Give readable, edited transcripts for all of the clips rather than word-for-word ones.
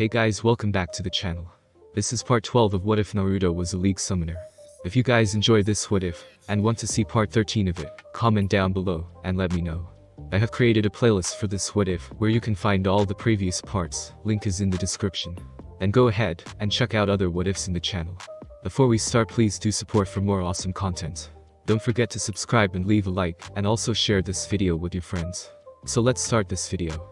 Hey guys, welcome back to the channel. This is part 12 of What If Naruto Was a League Summoner. If you guys enjoy this What If, and want to see part 13 of it, comment down below, and let me know. I have created a playlist for this What If, where you can find all the previous parts, link is in the description. And go ahead, and check out other What Ifs in the channel. Before we start, please do support for more awesome content. Don't forget to subscribe and leave a like, and also share this video with your friends. So let's start this video.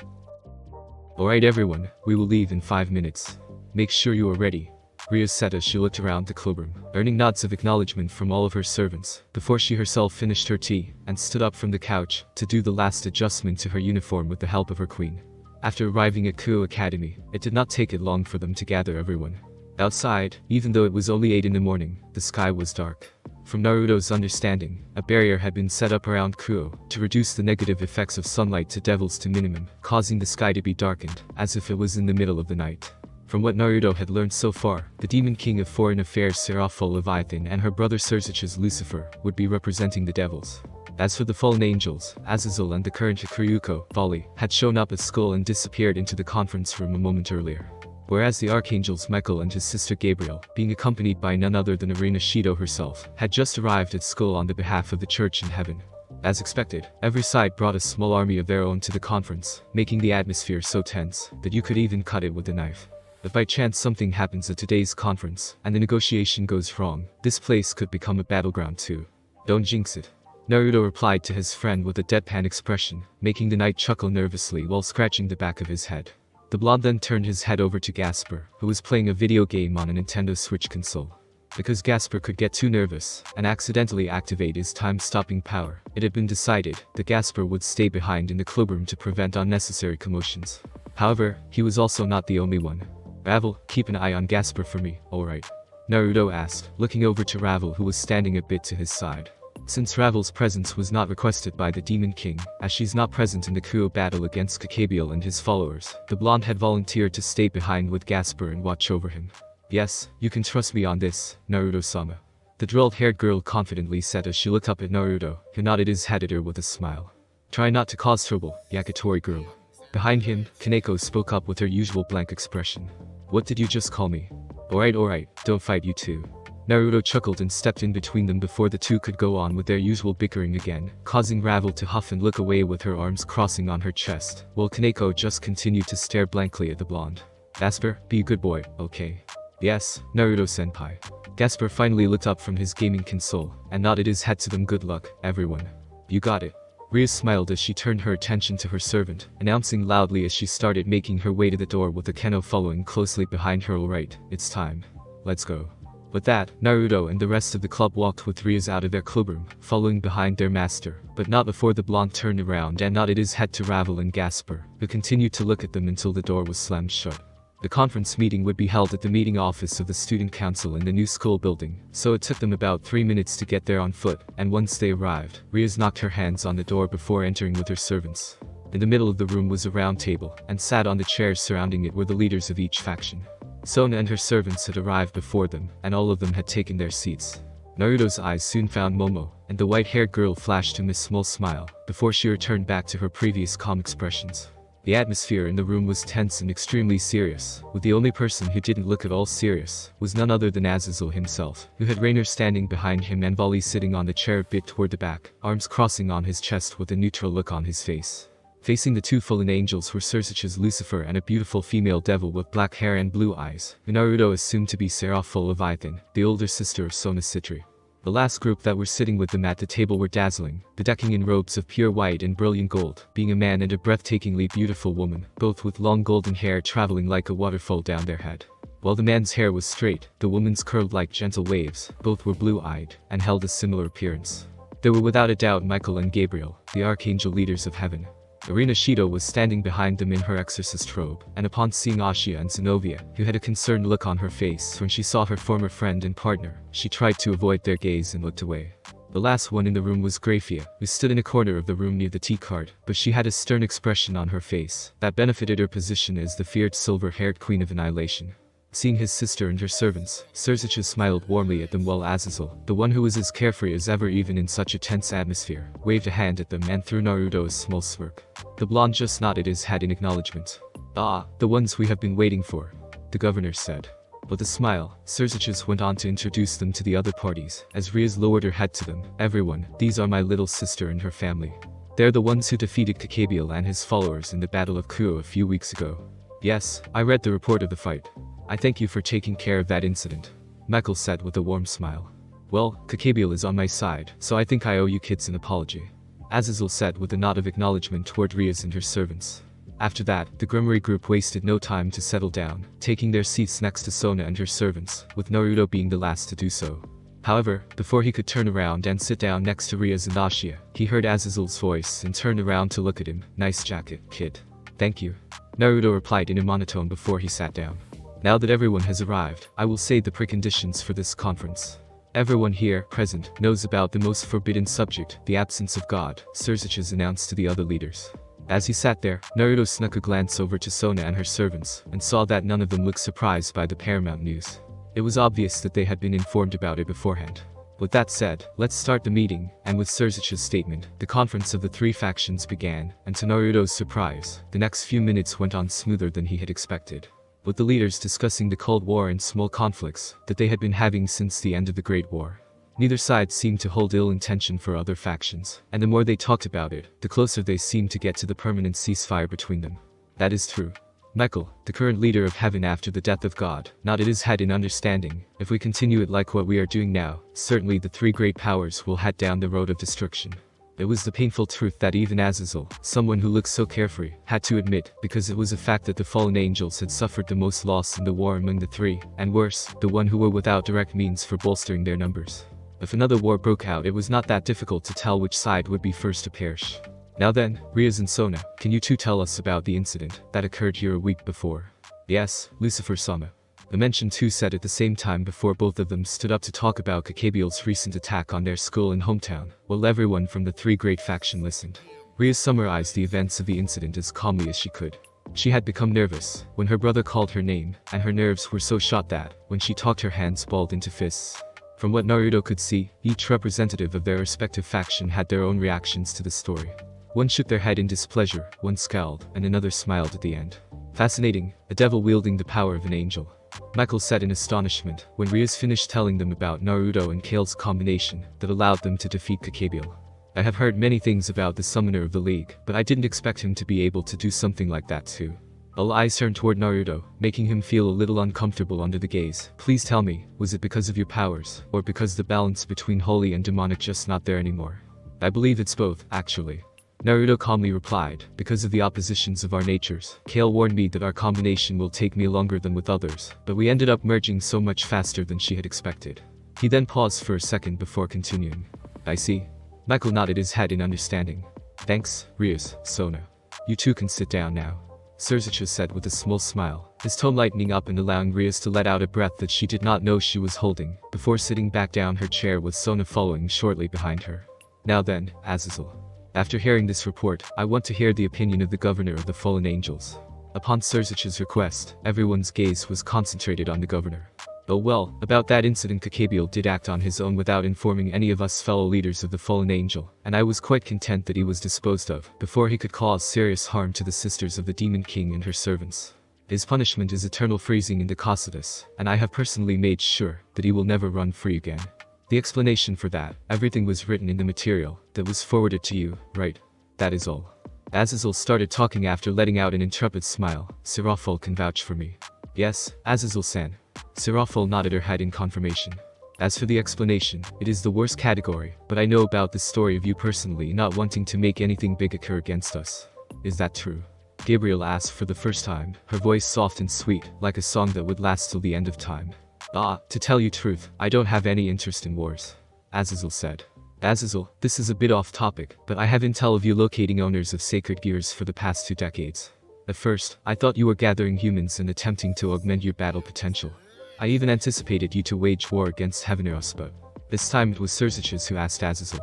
Alright everyone, we will leave in 5 minutes. Make sure you are ready. Ria said as she looked around the clubroom, earning nods of acknowledgement from all of her servants, before she herself finished her tea, and stood up from the couch, to do the last adjustment to her uniform with the help of her queen. After arriving at Kuo Academy, it did not take it long for them to gather everyone. Outside, even though it was only 8 in the morning, the sky was dark. From Naruto's understanding, a barrier had been set up around Kuo, to reduce the negative effects of sunlight to devils to minimum, causing the sky to be darkened, as if it was in the middle of the night. From what Naruto had learned so far, the Demon King of Foreign Affairs Seraphol Leviathan and her brother Surzich's Lucifer would be representing the devils. As for the fallen angels, Azazel and the current Hikuryuko, Vali, had shown up at school and disappeared into the conference room a moment earlier. Whereas the archangels Michael and his sister Gabriel, being accompanied by none other than Arena Shido herself, had just arrived at school on the behalf of the church in heaven. As expected, every side brought a small army of their own to the conference, making the atmosphere so tense that you could even cut it with a knife. If by chance something happens at today's conference, and the negotiation goes wrong, this place could become a battleground too. Don't jinx it. Naruto replied to his friend with a deadpan expression, making the knight chuckle nervously while scratching the back of his head. The blonde then turned his head over to Gasper, who was playing a video game on a Nintendo Switch console. Because Gasper could get too nervous, and accidentally activate his time-stopping power, it had been decided that Gasper would stay behind in the clubroom to prevent unnecessary commotions. However, he was also not the only one. Ravel, keep an eye on Gasper for me, alright? Naruto asked, looking over to Ravel who was standing a bit to his side. Since Ravel's presence was not requested by the Demon King, as she's not present in the Kuo battle against Kakabiel and his followers, the blonde had volunteered to stay behind with Gasper and watch over him. Yes, you can trust me on this, Naruto-sama. The drilled-haired girl confidently said as she looked up at Naruto, who nodded his head at her with a smile. Try not to cause trouble, Yakitori girl. Behind him, Kaneko spoke up with her usual blank expression. What did you just call me? Alright, don't fight you two. Naruto chuckled and stepped in between them before the two could go on with their usual bickering again, causing Ravel to huff and look away with her arms crossing on her chest, while Kaneko just continued to stare blankly at the blonde. Gasper, be a good boy, okay? Yes, Naruto-senpai. Gasper finally looked up from his gaming console, and nodded his head to them. Good luck, everyone. You got it. Ria smiled as she turned her attention to her servant, announcing loudly as she started making her way to the door with the Keno following closely behind her. Alright, it's time. Let's go. With that, Naruto and the rest of the club walked with Rias out of their clubroom, following behind their master, but not before the blonde turned around and nodded his head to Ravel and Gasper, who continued to look at them until the door was slammed shut. The conference meeting would be held at the meeting office of the student council in the new school building, so it took them about 3 minutes to get there on foot, and once they arrived, Rias knocked her hands on the door before entering with her servants. In the middle of the room was a round table, and sat on the chairs surrounding it were the leaders of each faction. Sona and her servants had arrived before them, and all of them had taken their seats. Naruto's eyes soon found Momo, and the white-haired girl flashed him a small smile, before she returned back to her previous calm expressions. The atmosphere in the room was tense and extremely serious, with the only person who didn't look at all serious, was none other than Azazel himself, who had Rainer standing behind him and Vali sitting on the chair a bit toward the back, arms crossing on his chest with a neutral look on his face. Facing the two fallen angels were Surzich's Lucifer and a beautiful female devil with black hair and blue eyes, who Naruto assumed to be Seraphol Leviathan, the older sister of Sona Citri. The last group that were sitting with them at the table were dazzling, bedecking in robes of pure white and brilliant gold, being a man and a breathtakingly beautiful woman, both with long golden hair traveling like a waterfall down their head. While the man's hair was straight, the woman's curled like gentle waves, both were blue-eyed, and held a similar appearance. They were without a doubt Michael and Gabriel, the archangel leaders of heaven. Arena Shido was standing behind them in her exorcist robe, and upon seeing Ashia and Zenobia, who had a concerned look on her face when she saw her former friend and partner, she tried to avoid their gaze and looked away. The last one in the room was Grafia, who stood in a corner of the room near the tea cart, but she had a stern expression on her face that benefited her position as the feared silver-haired queen of annihilation. Seeing his sister and her servants, Surzicha smiled warmly at them while Azazel, the one who was as carefree as ever even in such a tense atmosphere, waved a hand at them and threw Naruto a small smirk. The blonde just nodded his head in acknowledgement. Ah, the ones we have been waiting for, the governor said. With a smile, Serzichus went on to introduce them to the other parties, as Riaz lowered her head to them. Everyone, these are my little sister and her family. They're the ones who defeated Kakabiel and his followers in the Battle of Kuo a few weeks ago. Yes, I read the report of the fight. I thank you for taking care of that incident, Michael said with a warm smile. Well, Kakabiel is on my side, so I think I owe you kids an apology, Azazel said with a nod of acknowledgement toward Riaz and her servants. After that, the Grimoire group wasted no time to settle down, taking their seats next to Sona and her servants, with Naruto being the last to do so. However, before he could turn around and sit down next to Riaz and Ashia, he heard Azazel's voice and turned around to look at him. Nice jacket, kid. Thank you, Naruto replied in a monotone before he sat down. Now that everyone has arrived, I will say the preconditions for this conference. Everyone here present knows about the most forbidden subject, the absence of God, Serzichus announced to the other leaders. As he sat there, Naruto snuck a glance over to Sona and her servants, and saw that none of them looked surprised by the paramount news. It was obvious that they had been informed about it beforehand. With that said, let's start the meeting, and with Serzich's statement, the conference of the three factions began, and to Naruto's surprise, the next few minutes went on smoother than he had expected. With the leaders discussing the Cold War and small conflicts that they had been having since the end of the Great War. Neither side seemed to hold ill intention for other factions, and the more they talked about it, the closer they seemed to get to the permanent ceasefire between them. That is true. Michael, the current leader of heaven after the death of God, nodded his head in understanding. If we continue it like what we are doing now, certainly the three great powers will head down the road of destruction. It was the painful truth that even Azazel, someone who looked so carefree, had to admit, because it was a fact that the fallen angels had suffered the most loss in the war among the three, and worse, the one who were without direct means for bolstering their numbers. If another war broke out, it was not that difficult to tell which side would be first to perish. Now then, Riaz and Sona, can you two tell us about the incident that occurred here a week before? Yes, Lucifer-sama. The mentioned two said at the same time before both of them stood up to talk about Kakabiel's recent attack on their school and hometown, while everyone from the three great faction listened. Riaz summarized the events of the incident as calmly as she could. She had become nervous when her brother called her name, and her nerves were so shot that, when she talked, her hands balled into fists. From what Naruto could see, each representative of their respective faction had their own reactions to the story. One shook their head in displeasure, one scowled, and another smiled at the end. Fascinating, a devil wielding the power of an angel, Michael said in astonishment when Riaz finished telling them about Naruto and Kale's combination that allowed them to defeat Kakabiel. I have heard many things about the summoner of the league, but I didn't expect him to be able to do something like that too. All eyes turned toward Naruto, making him feel a little uncomfortable under the gaze. Please tell me, was it because of your powers, or because the balance between holy and demonic just not there anymore? I believe it's both, actually, Naruto calmly replied. Because of the oppositions of our natures, Kale warned me that our combination will take me longer than with others, but we ended up merging so much faster than she had expected. He then paused for a second before continuing. I see. Michael nodded his head in understanding. Thanks, Riaz, Sona. You two can sit down now, Serzichus said with a small smile, his tone lightening up and allowing Riaz to let out a breath that she did not know she was holding, before sitting back down her chair with Sona following shortly behind her. Now then, Azazel. After hearing this report, I want to hear the opinion of the governor of the fallen angels. Upon Serzich's request, everyone's gaze was concentrated on the governor. Oh well, about that incident, Kakabiel did act on his own without informing any of us fellow leaders of the fallen angel, and I was quite content that he was disposed of, before he could cause serious harm to the sisters of the Demon King and her servants. His punishment is eternal freezing in the Cocytus, and I have personally made sure that he will never run free again. The explanation for that, everything was written in the material that was forwarded to you, right? That is all. Azazel started talking after letting out an intrepid smile. Sirafal can vouch for me. Yes, Azazel-san. Sirafal nodded her head in confirmation. As for the explanation, it is the worst category, but I know about the story of you personally not wanting to make anything big occur against us. Is that true? Gabriel asked for the first time, her voice soft and sweet, like a song that would last till the end of time. To tell you truth, I don't have any interest in wars, Azazel said. Azazel, this is a bit off topic, but I have intel of you locating owners of sacred gears for the past 2 decades. At first, I thought you were gathering humans and attempting to augment your battle potential. I even anticipated you to wage war against Heaveneros, but this time it was Serzichus who asked Azazel.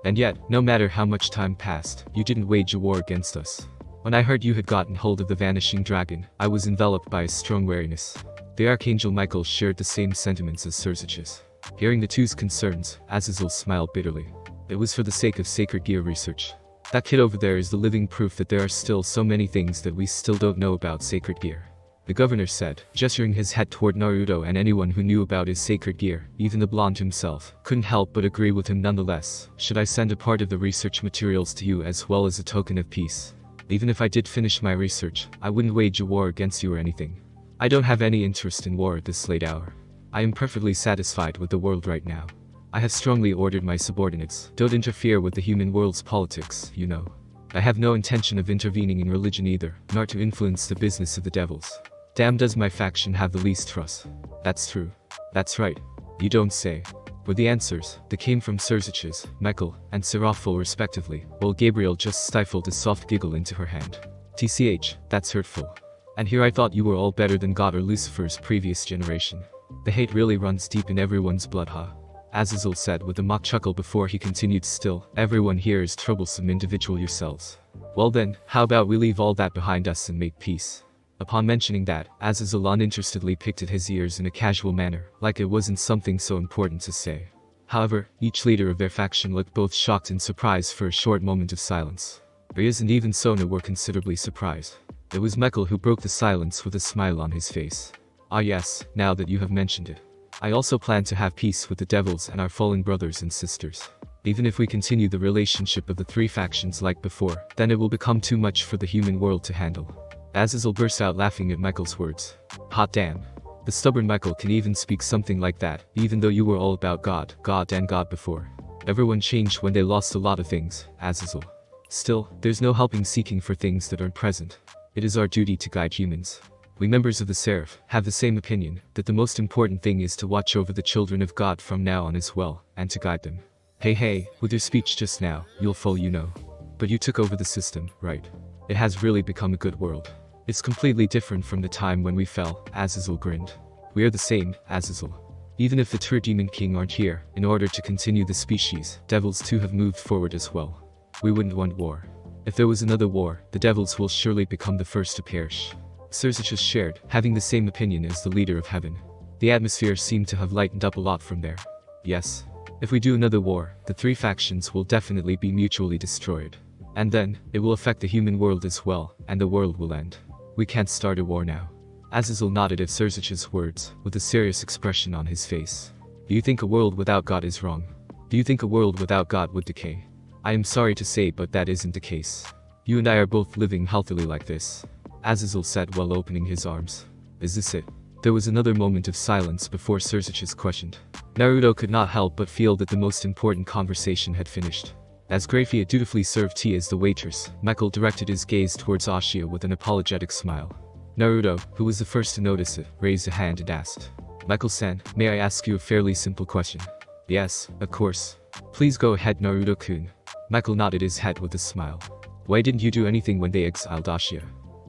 And yet, no matter how much time passed, you didn't wage a war against us. When I heard you had gotten hold of the Vanishing Dragon, I was enveloped by a strong wariness. The Archangel Michael shared the same sentiments as Serzichus. Hearing the two's concerns, Azazel smiled bitterly. It was for the sake of sacred gear research. That kid over there is the living proof that there are still so many things that we still don't know about sacred gear. The governor said, gesturing his head toward Naruto, and anyone who knew about his sacred gear, even the blonde himself, couldn't help but agree with him nonetheless. Should I send a part of the research materials to you as well as a token of peace? Even if I did finish my research, I wouldn't wage a war against you or anything. I don't have any interest in war at this late hour. I am perfectly satisfied with the world right now. I have strongly ordered my subordinates, don't interfere with the human world's politics, you know. I have no intention of intervening in religion either, nor to influence the business of the devils. Damn, does my faction have the least trust? That's true. That's right. You don't say. Were the answers that came from Serziches, Meckel, and Seraphil respectively, while Gabriel just stifled a soft giggle into her hand. TCH, that's hurtful. And here I thought you were all better than God or Lucifer's previous generation. The hate really runs deep in everyone's blood, huh? Azazel said with a mock chuckle before he continued, still, everyone here is troublesome individual yourselves. Well then, how about we leave all that behind us and make peace? Upon mentioning that, Azazel uninterestedly picked at his ears in a casual manner, like it wasn't something so important to say. However, each leader of their faction looked both shocked and surprised for a short moment of silence. Ryuz and even Sona were considerably surprised. It was Meckel who broke the silence with a smile on his face. Ah yes, now that you have mentioned it. I also plan to have peace with the devils and our fallen brothers and sisters. Even if we continue the relationship of the three factions like before, then it will become too much for the human world to handle. Azazel burst out laughing at Meckel's words. Hot damn. The stubborn Meckel can even speak something like that, even though you were all about God and God before. Everyone changed when they lost a lot of things, Azazel. Still, there's no helping seeking for things that aren't present. It is our duty to guide humans. We members of the Seraph have the same opinion, that the most important thing is to watch over the children of God from now on as well, and to guide them. Hey, with your speech just now, you'll fall, you know. But you took over the system, right? It has really become a good world. It's completely different from the time when we fell, Azazel grinned. We are the same, Azazel. Even if the true Demon King aren't here, in order to continue the species, devils too have moved forward as well. We wouldn't want war. If there was another war, the devils will surely become the first to perish. Serziches shared, having the same opinion as the leader of heaven. The atmosphere seemed to have lightened up a lot from there. Yes. If we do another war, the three factions will definitely be mutually destroyed. And then, it will affect the human world as well, and the world will end. We can't start a war now. Azazel nodded at Serziches' words, with a serious expression on his face. Do you think a world without God is wrong? Do you think a world without God would decay? I am sorry to say, but that isn't the case. You and I are both living healthily like this, Azazel said while opening his arms. Is this it? There was another moment of silence before Serziches questioned. Naruto could not help but feel that the most important conversation had finished. As Grafia dutifully served tea as the waitress, Meckel directed his gaze towards Ashia with an apologetic smile. Naruto, who was the first to notice it, raised a hand and asked. Meckel-san, may I ask you a fairly simple question? Yes, of course. Please go ahead, Naruto-kun. Meckel nodded his head with a smile. Why didn't you do anything when they exiled Ashia?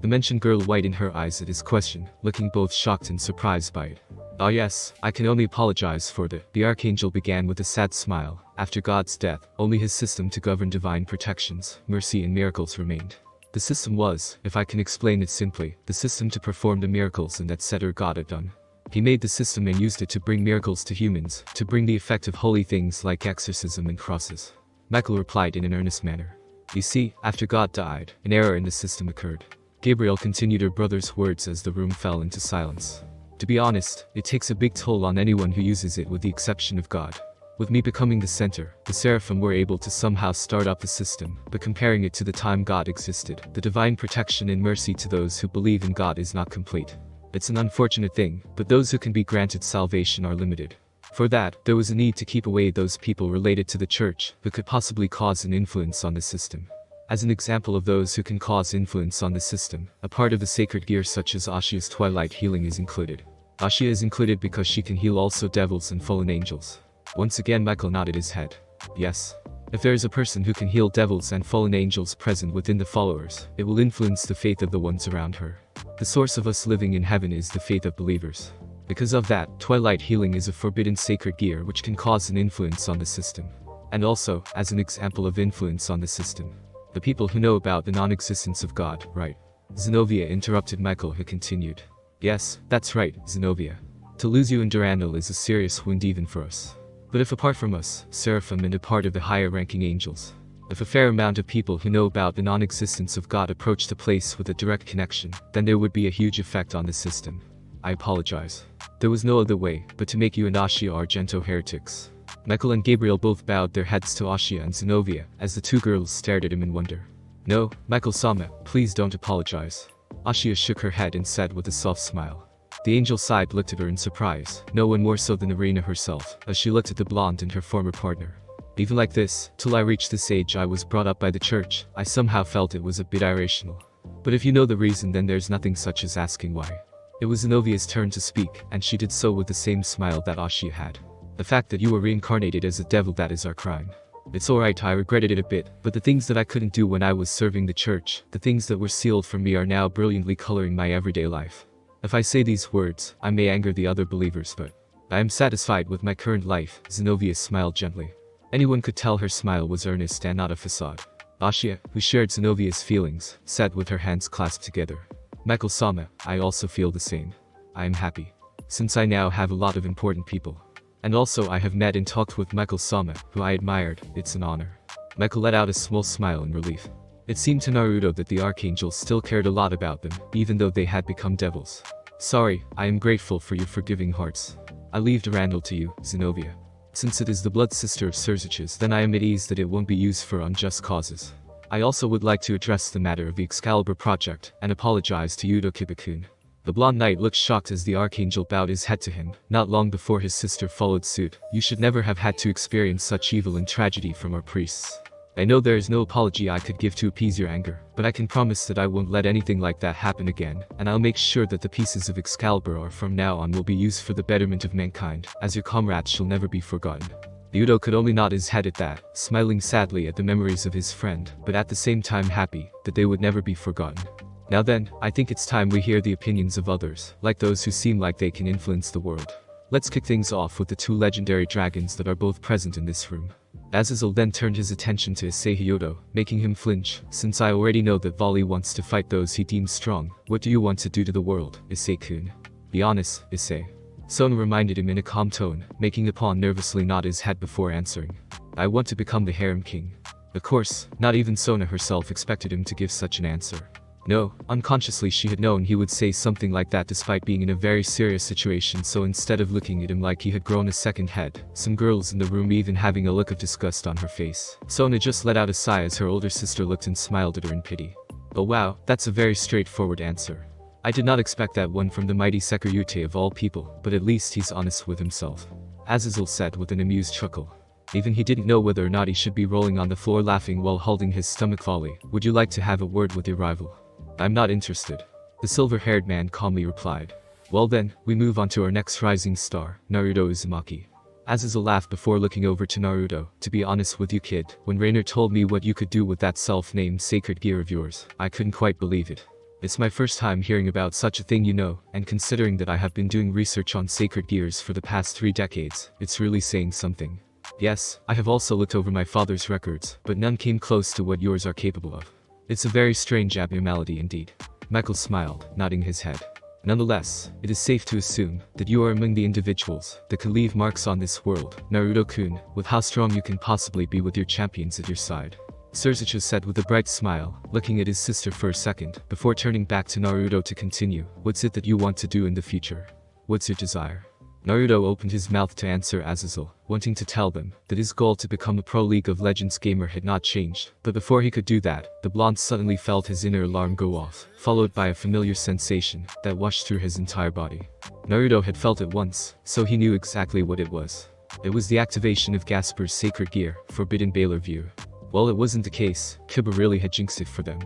The mentioned girl widened her eyes at his question, looking both shocked and surprised by it. Ah yes, I can only apologize for that. The archangel began with a sad smile. After God's death, only his system to govern divine protections, mercy and miracles remained. The system was, if I can explain it simply, the system to perform the miracles and etc. God had done. He made the system and used it to bring miracles to humans, to bring the effect of holy things like exorcism and crosses. Meckel replied in an earnest manner. You see, after God died, an error in the system occurred. Gabriel continued her brother's words as the room fell into silence. To be honest, it takes a big toll on anyone who uses it with the exception of God. With me becoming the center, the Seraphim were able to somehow start up the system, but comparing it to the time God existed, the divine protection and mercy to those who believe in God is not complete. It's an unfortunate thing, but those who can be granted salvation are limited. For that, there was a need to keep away those people related to the church who could possibly cause an influence on the system. As an example of those who can cause influence on the system, a part of the sacred gear such as Ashia's twilight healing is included. Ashia is included because she can heal also devils and fallen angels. Once again Meckel nodded his head. Yes. If there is a person who can heal devils and fallen angels present within the followers, it will influence the faith of the ones around her. The source of us living in heaven is the faith of believers. Because of that, twilight healing is a forbidden sacred gear which can cause an influence on the system. And also, as an example of influence on the system, the people who know about the non-existence of God, right? Zenobia interrupted Meckel, who continued. Yes, that's right, Zenobia. To lose you in Durandal is a serious wound even for us. But if apart from us, Seraphim and a part of the higher ranking angels, If a fair amount of people who know about the non-existence of God approached a place with a direct connection, then there would be a huge effect on the system. I apologize. There was no other way but to make you and Ashia Argento heretics. Michael and Gabriel both bowed their heads to Ashia and Zenobia as the two girls stared at him in wonder. No, Michael-sama, please don't apologize. Ashia shook her head and said with a soft smile. The angel side looked at her in surprise, no one more so than Irina herself, as she looked at the blonde and her former partner. Even like this, till I reached this age I was brought up by the church, I somehow felt it was a bit irrational. But if you know the reason, then there's nothing such as asking why. It was Zenovia's turn to speak, and she did so with the same smile that Ashia had. The fact that you were reincarnated as a devil, that is our crime. It's alright, I regretted it a bit, but the things that I couldn't do when I was serving the church, the things that were sealed from me are now brilliantly coloring my everyday life. If I say these words, I may anger the other believers, but I am satisfied with my current life. Zenobia smiled gently. Anyone could tell her smile was earnest and not a facade. Ashia, who shared Zenovia's feelings, said with her hands clasped together. Michael-sama, I also feel the same. I am happy. Since I now have a lot of important people. And also I have met and talked with Michael-sama, who I admired, it's an honor. Michael let out a small smile in relief. It seemed to Naruto that the Archangel still cared a lot about them, even though they had become devils. Sorry, I am grateful for your forgiving hearts. I leave Durandal to you, Zenobia. Since it is the blood sister of Surzich's, then I am at ease that it won't be used for unjust causes. I also would like to address the matter of the Excalibur project, and apologize to Yudo Kibakun. The blonde knight looked shocked as the Archangel bowed his head to him, not long before his sister followed suit. You should never have had to experience such evil and tragedy from our priests. I know there is no apology I could give to appease your anger, but I can promise that I won't let anything like that happen again, and I'll make sure that the pieces of Excalibur are from now on will be used for the betterment of mankind, as your comrades shall never be forgotten. Yudo could only nod his head at that, smiling sadly at the memories of his friend, but at the same time happy that they would never be forgotten. Now then, I think it's time we hear the opinions of others, like those who seem like they can influence the world. Let's kick things off with the two legendary dragons that are both present in this room. Azazel then turned his attention to Issei Hyodo, making him flinch. Since I already know that Volley wants to fight those he deems strong, what do you want to do to the world, Issei-kun? Be honest, Issei. Sona reminded him in a calm tone, making the pawn nervously nod his head before answering. I want to become the harem king. Of course, not even Sona herself expected him to give such an answer. No, unconsciously she had known he would say something like that despite being in a very serious situation, so instead of looking at him like he had grown a second head, some girls in the room even having a look of disgust on her face, Sona just let out a sigh as her older sister looked and smiled at her in pity. Oh wow, that's a very straightforward answer. I did not expect that one from the mighty Sekirute of all people, but at least he's honest with himself. Azazel said with an amused chuckle. Even he didn't know whether or not he should be rolling on the floor laughing while holding his stomach. Volley, would you like to have a word with your rival? I'm not interested. The silver-haired man calmly replied. Well then, we move on to our next rising star, Naruto Uzumaki. Azazel laughed before looking over to Naruto. To be honest with you kid, when Rainer told me what you could do with that self-named sacred gear of yours, I couldn't quite believe it. It's my first time hearing about such a thing, you know, and considering that I have been doing research on sacred gears for the past 3 decades, it's really saying something. Yes, I have also looked over my father's records, but none came close to what yours are capable of. It's a very strange abnormality indeed. Michael smiled, nodding his head. Nonetheless, it is safe to assume that you are among the individuals that can leave marks on this world, Naruto-kun, with how strong you can possibly be with your champions at your side. Surzicha said with a bright smile, looking at his sister for a second, before turning back to Naruto to continue. What's it that you want to do in the future? What's your desire? Naruto opened his mouth to answer Azazel, wanting to tell them that his goal to become a pro League of Legends gamer had not changed, but before he could do that, the blonde suddenly felt his inner alarm go off, followed by a familiar sensation that washed through his entire body. Naruto had felt it once, so he knew exactly what it was. It was the activation of Gasper's sacred gear, Forbidden Baylor View. Well, it wasn't the case, Kiba really had jinxed it for them.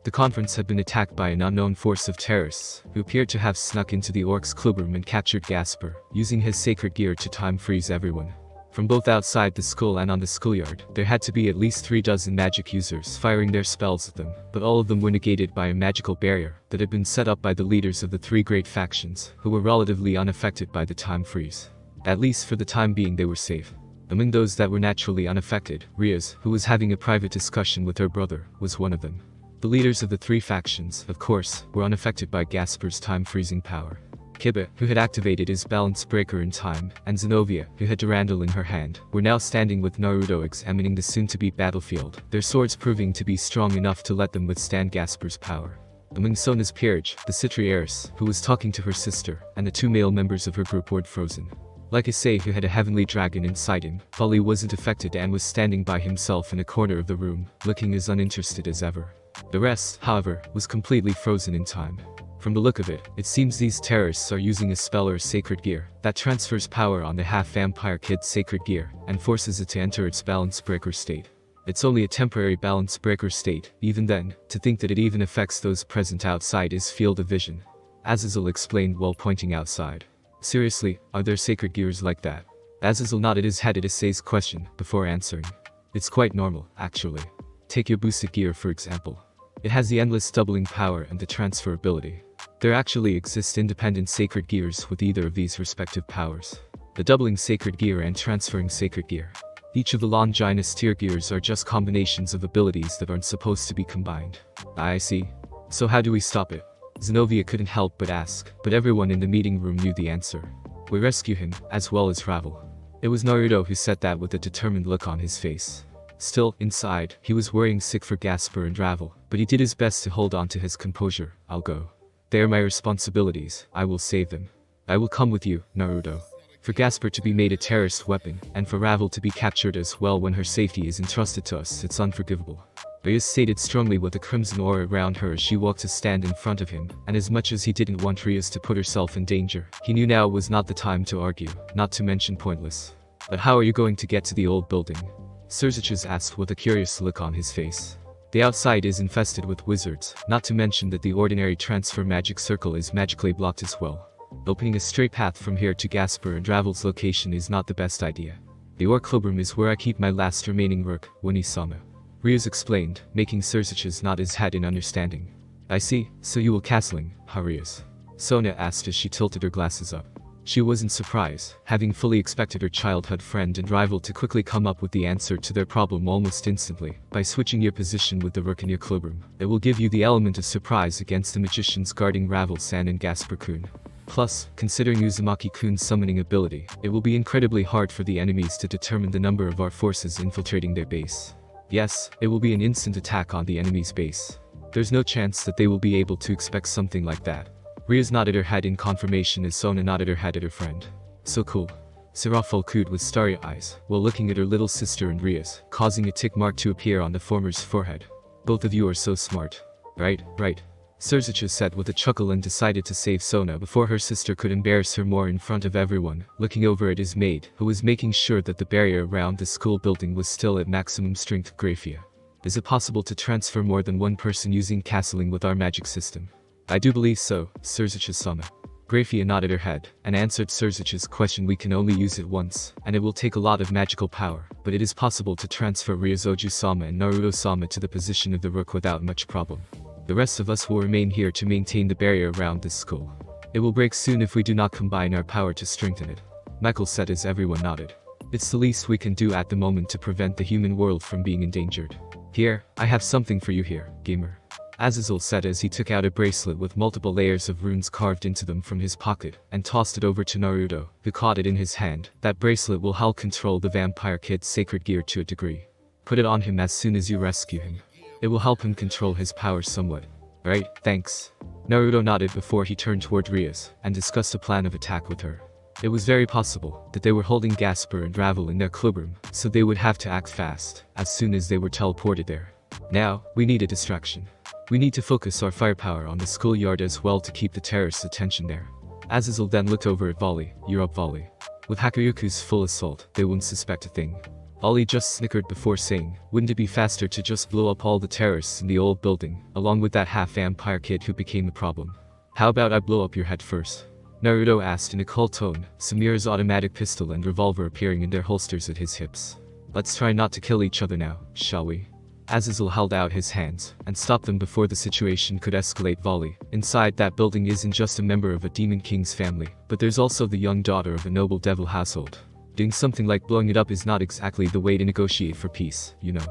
The conference had been attacked by an unknown force of terrorists, who appeared to have snuck into the Orcs clubroom and captured Gasper, using his sacred gear to time freeze everyone. From both outside the school and on the schoolyard, there had to be at least 3 dozen magic users firing their spells at them, but all of them were negated by a magical barrier that had been set up by the leaders of the 3 great factions, who were relatively unaffected by the time freeze. At least for the time being they were safe. Among those that were naturally unaffected, Riaz, who was having a private discussion with her brother, was one of them. The leaders of the 3 factions, of course, were unaffected by Gasper's time-freezing power. Kiba, who had activated his balance breaker in time, and Zenobia, who had Durandal in her hand, were now standing with Naruto examining the soon-to-be battlefield, their swords proving to be strong enough to let them withstand Gasper's power. Among Sona's peerage, the Citri heiress, who was talking to her sister, and the two male members of her group were frozen. Like Issei, who had a heavenly dragon inside him, Folly wasn't affected and was standing by himself in a corner of the room, looking as uninterested as ever. The rest, however, was completely frozen in time. From the look of it, it seems these terrorists are using a spell or sacred gear that transfers power on the half-vampire kid's sacred gear and forces it to enter its balance breaker state. It's only a temporary balance breaker state, even then, to think that it even affects those present outside is field of vision. Azazel explained while pointing outside. Seriously, are there sacred gears like that? Azazel nodded his head at Issei's question before answering. It's quite normal, actually. Take your boosted gear for example. It has the endless doubling power and the transfer ability. There actually exist independent sacred gears with either of these respective powers. The doubling sacred gear and transferring sacred gear. Each of the Longinus tier gears are just combinations of abilities that aren't supposed to be combined. I see. So how do we stop it? Zenobia couldn't help but ask, but everyone in the meeting room knew the answer. We rescue him, as well as Ravel. It was Naruto who said that with a determined look on his face. Still, inside, he was worrying sick for Gasper and Ravel, but he did his best to hold on to his composure. I'll go. They are my responsibilities, I will save them. I will come with you, Naruto. For Gasper to be made a terrorist weapon, and for Ravel to be captured as well when her safety is entrusted to us, it's unforgivable. Ryas stated strongly with a crimson aura around her as she walked to stand in front of him, and as much as he didn't want Ryas to put herself in danger, he knew now was not the time to argue, not to mention pointless. But how are you going to get to the old building? Surzichus asked with a curious look on his face. The outside is infested with wizards, not to mention that the ordinary transfer magic circle is magically blocked as well. Opening a straight path from here to Gasper and Ravel's location is not the best idea. The Orclubrum is where I keep my last remaining rook, Winisama. Ryas explained, making Surzichus nod his head in understanding. I see, so you will castling, huh Ryas? Sona asked as she tilted her glasses up. She wasn't surprised, having fully expected her childhood friend and rival to quickly come up with the answer to their problem almost instantly, by switching your position with the rook in your clubroom. It will give you the element of surprise against the magicians guarding Ravel-san and Gasper-kun. Plus, considering Uzumaki-kun's summoning ability, it will be incredibly hard for the enemies to determine the number of our forces infiltrating their base. Yes, it will be an instant attack on the enemy's base. There's no chance that they will be able to expect something like that. Ryas nodded her head in confirmation as Sona nodded her head at her friend. So cool. Serafal cooed with starry eyes, while looking at her little sister and Ryas, causing a tick mark to appear on the former's forehead. Both of you are so smart. Right. Surzichus said with a chuckle and decided to save Sona before her sister could embarrass her more in front of everyone, looking over at his maid, who was making sure that the barrier around the school building was still at maximum strength. Graphia. Is it possible to transfer more than one person using castling with our magic system? I do believe so, Surzichus-sama. Graphia nodded her head, and answered Surzichus' question. We can only use it once, and it will take a lot of magical power, but it is possible to transfer Ryozoju-sama and Naruto-sama to the position of the rook without much problem. The rest of us will remain here to maintain the barrier around this school. It will break soon if we do not combine our power to strengthen it. Michael said as everyone nodded. It's the least we can do at the moment to prevent the human world from being endangered. Here, I have something for you here, gamer. Azazel said as he took out a bracelet with multiple layers of runes carved into them from his pocket, and tossed it over to Naruto, who caught it in his hand. That bracelet will help control the vampire kid's sacred gear to a degree. Put it on him as soon as you rescue him. It will help him control his powers somewhat. Right, thanks. Naruto nodded before he turned toward Ryas, and discussed a plan of attack with her. It was very possible that they were holding Gasper and Ravel in their clubroom, so they would have to act fast, as soon as they were teleported there. Now, we need a distraction. We need to focus our firepower on the schoolyard as well to keep the terrorists' attention there. Azazel then looked over at Volley. You're up, Volley. With Hakuryuku's full assault, they wouldn't suspect a thing. Ollie just snickered before saying, wouldn't it be faster to just blow up all the terrorists in the old building, along with that half-vampire kid who became the problem? How about I blow up your head first? Naruto asked in a cold tone, Samira's automatic pistol and revolver appearing in their holsters at his hips. Let's try not to kill each other now, shall we? Azazel held out his hands, and stopped them before the situation could escalate. Volley. Inside that building isn't just a member of a demon king's family, but there's also the young daughter of a noble devil household. Doing something like blowing it up is not exactly the way to negotiate for peace, you know.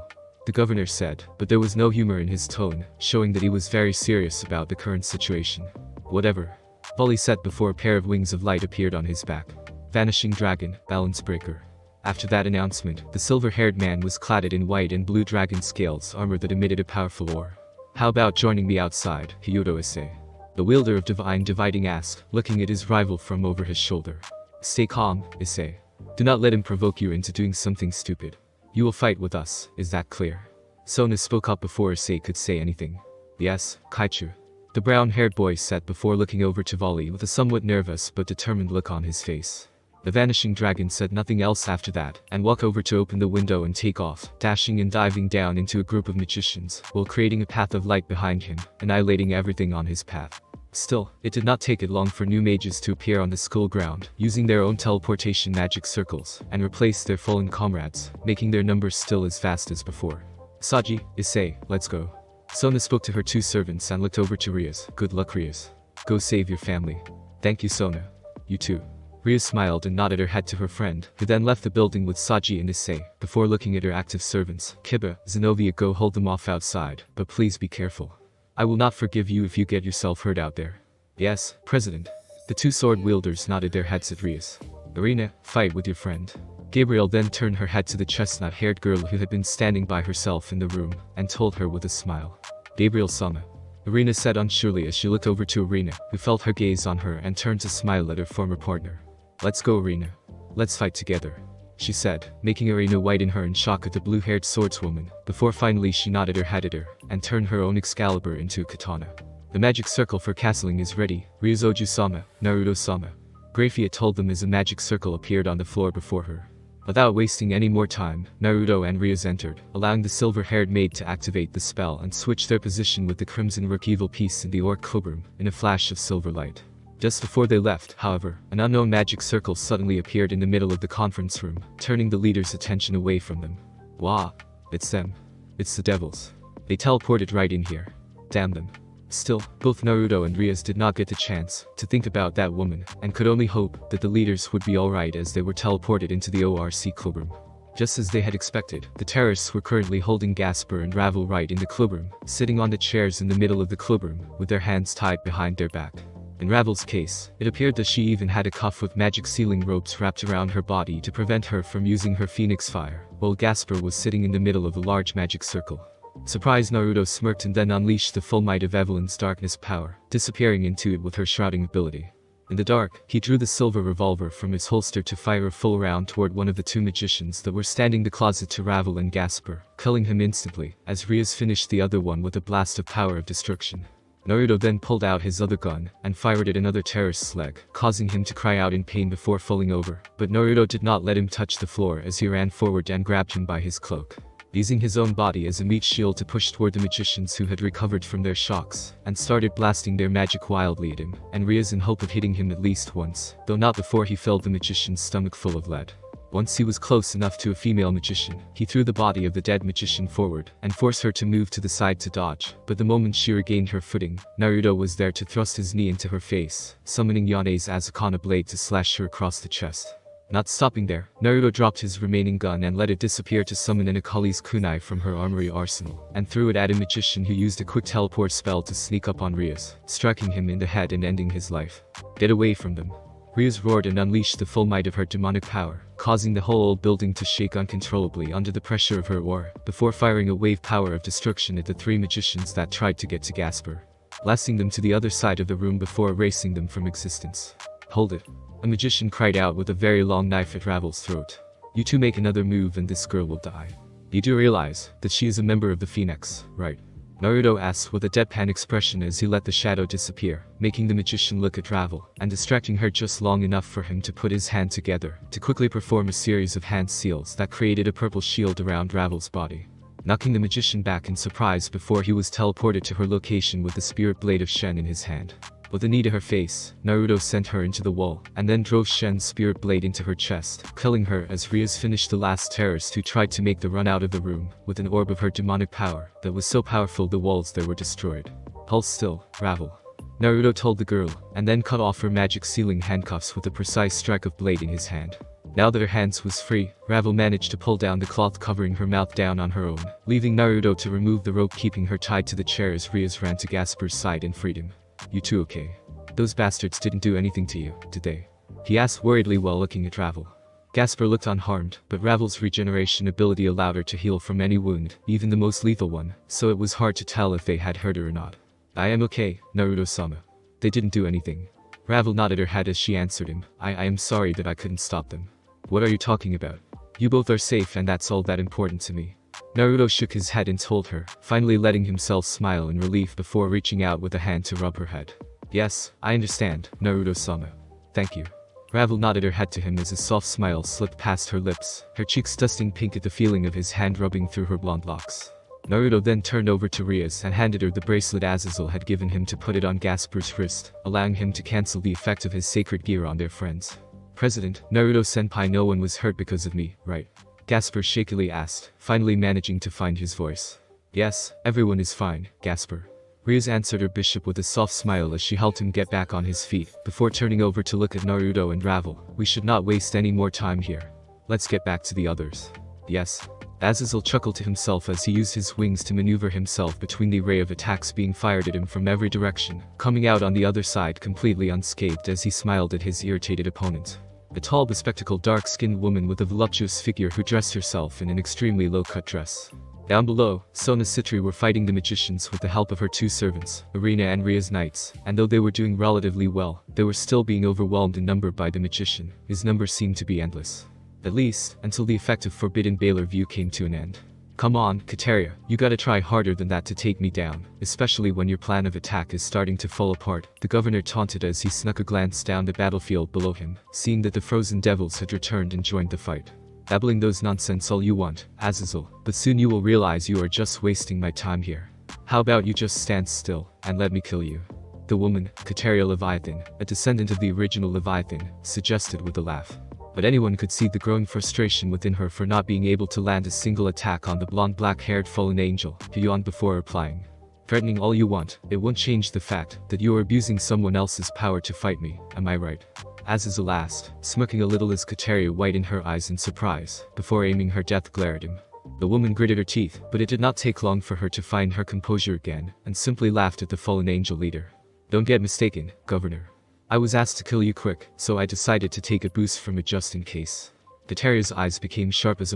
The governor said, but there was no humor in his tone, showing that he was very serious about the current situation. Whatever. Volley set before a pair of wings of light appeared on his back. Vanishing dragon, balance breaker. After that announcement, the silver-haired man was clad in white and blue dragon scales armor that emitted a powerful aura. How about joining me outside, Hyodo Issei? The wielder of divine dividing asked, looking at his rival from over his shoulder. Stay calm, Issei. Do not let him provoke you into doing something stupid. You will fight with us, is that clear? Sona spoke up before Issei could say anything. Yes, Kaichu. The brown-haired boy said before looking over to Volley with a somewhat nervous but determined look on his face. The vanishing dragon said nothing else after that, and walked over to open the window and take off, dashing and diving down into a group of magicians, while creating a path of light behind him, annihilating everything on his path. Still, it did not take it long for new mages to appear on the school ground, using their own teleportation magic circles, and replace their fallen comrades, making their numbers still as vast as before. Saji, Issei, let's go. Sona spoke to her two servants and looked over to Rias. Good luck, Rias. Go save your family. Thank you, Sona. You too. Rias smiled and nodded her head to her friend, who then left the building with Saji and Issei, before looking at her active servants. Kiba, Zenobia, go hold them off outside, but please be careful. I will not forgive you if you get yourself hurt out there. Yes, President. The two sword wielders nodded their heads at Rias. Irina, fight with your friend. Gabriel then turned her head to the chestnut-haired girl who had been standing by herself in the room, and told her with a smile. Gabriel-sama. Irina said unsurely as she looked over to Irina, who felt her gaze on her and turned to smile at her former partner. Let's go, Irina. Let's fight together, she said, making Irina whiten her in shock at the blue-haired swordswoman, before finally she nodded her head at her, and turned her own Excalibur into a katana. The magic circle for castling is ready, Ryozoju-sama, Naruto-sama. Graphia told them as a magic circle appeared on the floor before her. Without wasting any more time, Naruto and Rias entered, allowing the silver-haired maid to activate the spell and switch their position with the Crimson Rook Evil Piece in the Orc Cobram, in a flash of silver light. Just before they left, however, an unknown magic circle suddenly appeared in the middle of the conference room, turning the leader's attention away from them. Wah! It's them. It's the devils. They teleported right in here. Damn them. Still, both Naruto and Rias did not get the chance to think about that woman, and could only hope that the leaders would be alright as they were teleported into the ORC clubroom. Just as they had expected, the terrorists were currently holding Gasper and Ravel right in the clubroom, sitting on the chairs in the middle of the clubroom, with their hands tied behind their back. In Ravel's case, it appeared that she even had a cuff with magic sealing ropes wrapped around her body to prevent her from using her phoenix fire, while Gasper was sitting in the middle of a large magic circle. Surprised, Naruto smirked and then unleashed the full might of Evelyn's darkness power, disappearing into it with her shrouding ability. In the dark, he drew the silver revolver from his holster to fire a full round toward one of the two magicians that were standing the closet to Ravel and Gasper, killing him instantly, as Rias finished the other one with a blast of power of destruction. Naruto then pulled out his other gun, and fired at another terrorist's leg, causing him to cry out in pain before falling over, but Naruto did not let him touch the floor as he ran forward and grabbed him by his cloak. Using his own body as a meat shield to push toward the magicians who had recovered from their shocks, and started blasting their magic wildly at him, and Rias in hope of hitting him at least once, though not before he filled the magician's stomach full of lead. Once he was close enough to a female magician, he threw the body of the dead magician forward, and forced her to move to the side to dodge, but the moment she regained her footing, Naruto was there to thrust his knee into her face, summoning Yane's Asakana blade to slash her across the chest. Not stopping there, Naruto dropped his remaining gun and let it disappear to summon an Akali's kunai from her armory arsenal, and threw it at a magician who used a quick teleport spell to sneak up on Rias, striking him in the head and ending his life. Get away from them. Rias roared and unleashed the full might of her demonic power, causing the whole old building to shake uncontrollably under the pressure of her aura, before firing a wave power of destruction at the three magicians that tried to get to Gasper, blasting them to the other side of the room before erasing them from existence. Hold it. A magician cried out with a very long knife at Ravel's throat. You two make another move and this girl will die. You do realize that she is a member of the Phoenix, right? Naruto asked with a deadpan expression as he let the shadow disappear, making the magician look at Ravel, and distracting her just long enough for him to put his hand together, to quickly perform a series of hand seals that created a purple shield around Ravel's body, knocking the magician back in surprise before he was teleported to her location with the spirit blade of Shen in his hand. With a knee to her face, Naruto sent her into the wall, and then drove Shen's spirit blade into her chest, killing her as Rias finished the last terrorist who tried to make the run out of the room, with an orb of her demonic power, that was so powerful the walls there were destroyed. Hold still, Ravel. Naruto told the girl, and then cut off her magic sealing handcuffs with a precise strike of blade in his hand. Now that her hands was free, Ravel managed to pull down the cloth covering her mouth down on her own, leaving Naruto to remove the rope keeping her tied to the chair as Rias ran to Gasper's side and freed him. You two okay? Those bastards didn't do anything to you, did they? He asked worriedly while looking at Ravel. Gasper looked unharmed, but Ravel's regeneration ability allowed her to heal from any wound, even the most lethal one, so it was hard to tell if they had hurt her or not. I am okay, Naruto-sama. They didn't do anything. Ravel nodded her head as she answered him. I am sorry that I couldn't stop them. What are you talking about? You both are safe and that's all that important to me. Naruto shook his head and told her, finally letting himself smile in relief before reaching out with a hand to rub her head. Yes, I understand, Naruto-sama. Thank you. Ravel nodded her head to him as a soft smile slipped past her lips, her cheeks dusting pink at the feeling of his hand rubbing through her blonde locks. Naruto then turned over to Rias and handed her the bracelet Azazel had given him to put it on Gasper's wrist, allowing him to cancel the effect of his sacred gear on their friends. President, Naruto-senpai, no one was hurt because of me, right? Gasper shakily asked, finally managing to find his voice. Yes, everyone is fine, Gasper. Rias answered her bishop with a soft smile as she helped him get back on his feet, before turning over to look at Naruto and Ravel. We should not waste any more time here. Let's get back to the others. Yes. Azazel chuckled to himself as he used his wings to maneuver himself between the array of attacks being fired at him from every direction, coming out on the other side completely unscathed as he smiled at his irritated opponent. A tall bespectacled dark-skinned woman with a voluptuous figure who dressed herself in an extremely low-cut dress. Down below, Sona Citri were fighting the magicians with the help of her two servants, Arena and Ria's knights, and though they were doing relatively well, they were still being overwhelmed in number by the magician. His number seemed to be endless. At least, until the effect of Forbidden Baylor View came to an end. Come on, Kateria, you gotta try harder than that to take me down, especially when your plan of attack is starting to fall apart, the governor taunted as he snuck a glance down the battlefield below him, seeing that the frozen devils had returned and joined the fight. Babbling those nonsense all you want, Azazel, but soon you will realize you are just wasting my time here. How about you just stand still, and let me kill you? The woman, Kateria Leviathan, a descendant of the original Leviathan, suggested with a laugh. But anyone could see the growing frustration within her for not being able to land a single attack on the blonde black-haired fallen angel, he yawned before replying. Threatening all you want, it won't change the fact that you are abusing someone else's power to fight me, am I right? Azazel asked, smirking a little as Kateria widened her eyes in surprise, before aiming her death glare at him. The woman gritted her teeth, but it did not take long for her to find her composure again, and simply laughed at the fallen angel leader. Don't get mistaken, Governor. I was asked to kill you quick, so I decided to take a boost from it just in case. Kateria's eyes became sharp as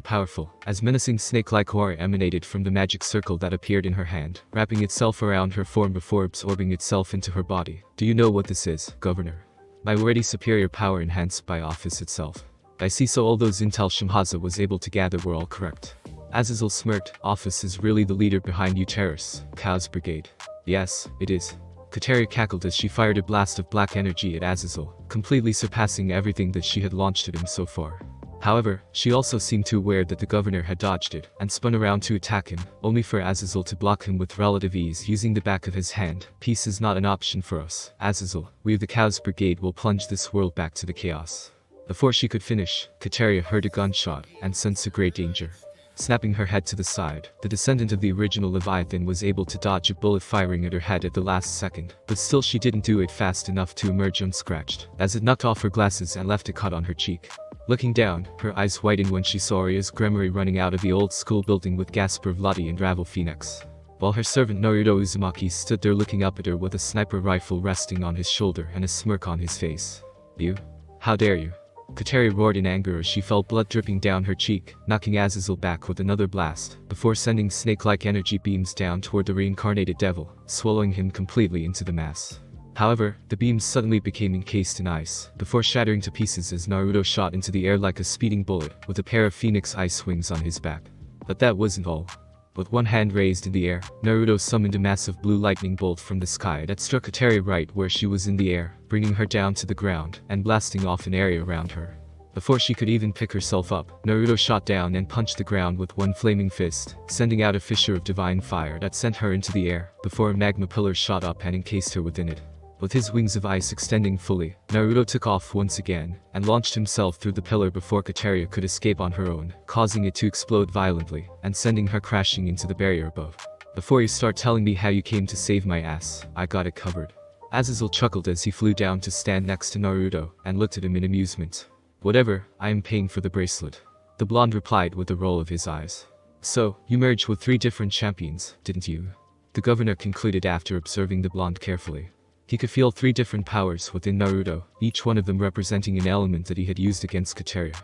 as menacing snake-like aura emanated from the magic circle that appeared in her hand, wrapping itself around her form before absorbing itself into her body. Do you know what this is, Governor? My already superior power enhanced by Office itself. I see, so all those intel Shimhaza was able to gather were all correct. Azazel smirked. Office is really the leader behind Uterus, Chaos Brigade. Yes, it is. Kateria cackled as she fired a blast of black energy at Azazel, completely surpassing everything that she had launched at him so far. However, she also seemed too aware that the governor had dodged it, and spun around to attack him, only for Azazel to block him with relative ease using the back of his hand. Peace is not an option for us, Azazel. We of the Chaos Brigade will plunge this world back to the chaos. Before she could finish, Kateria heard a gunshot, and sensed a great danger. Snapping her head to the side, the descendant of the original Leviathan was able to dodge a bullet firing at her head at the last second, but still she didn't do it fast enough to emerge unscratched, as it knocked off her glasses and left a cut on her cheek. Looking down, her eyes widened when she saw Ria's Gremory running out of the old school building with Gasper Vladi and Ravel Phoenix. While her servant Naruto Uzumaki stood there looking up at her with a sniper rifle resting on his shoulder and a smirk on his face. You? How dare you? Kateria roared in anger as she felt blood dripping down her cheek, knocking Azazel back with another blast, before sending snake-like energy beams down toward the reincarnated devil, swallowing him completely into the mass. However, the beams suddenly became encased in ice, before shattering to pieces as Naruto shot into the air like a speeding bullet, with a pair of phoenix ice wings on his back. But that wasn't all. With one hand raised in the air, Naruto summoned a massive blue lightning bolt from the sky that struck Kateria right where she was in the air, bringing her down to the ground, and blasting off an area around her. Before she could even pick herself up, Naruto shot down and punched the ground with one flaming fist, sending out a fissure of divine fire that sent her into the air, before a magma pillar shot up and encased her within it. With his wings of ice extending fully, Naruto took off once again, and launched himself through the pillar before Kateria could escape on her own, causing it to explode violently, and sending her crashing into the barrier above. Before you start telling me how you came to save my ass, I got it covered. Azazel chuckled as he flew down to stand next to Naruto, and looked at him in amusement. Whatever, I am paying for the bracelet. The blonde replied with a roll of his eyes. So, you merged with 3 different champions, didn't you? The governor concluded after observing the blonde carefully. He could feel 3 different powers within Naruto, each one of them representing an element that he had used against Kateria.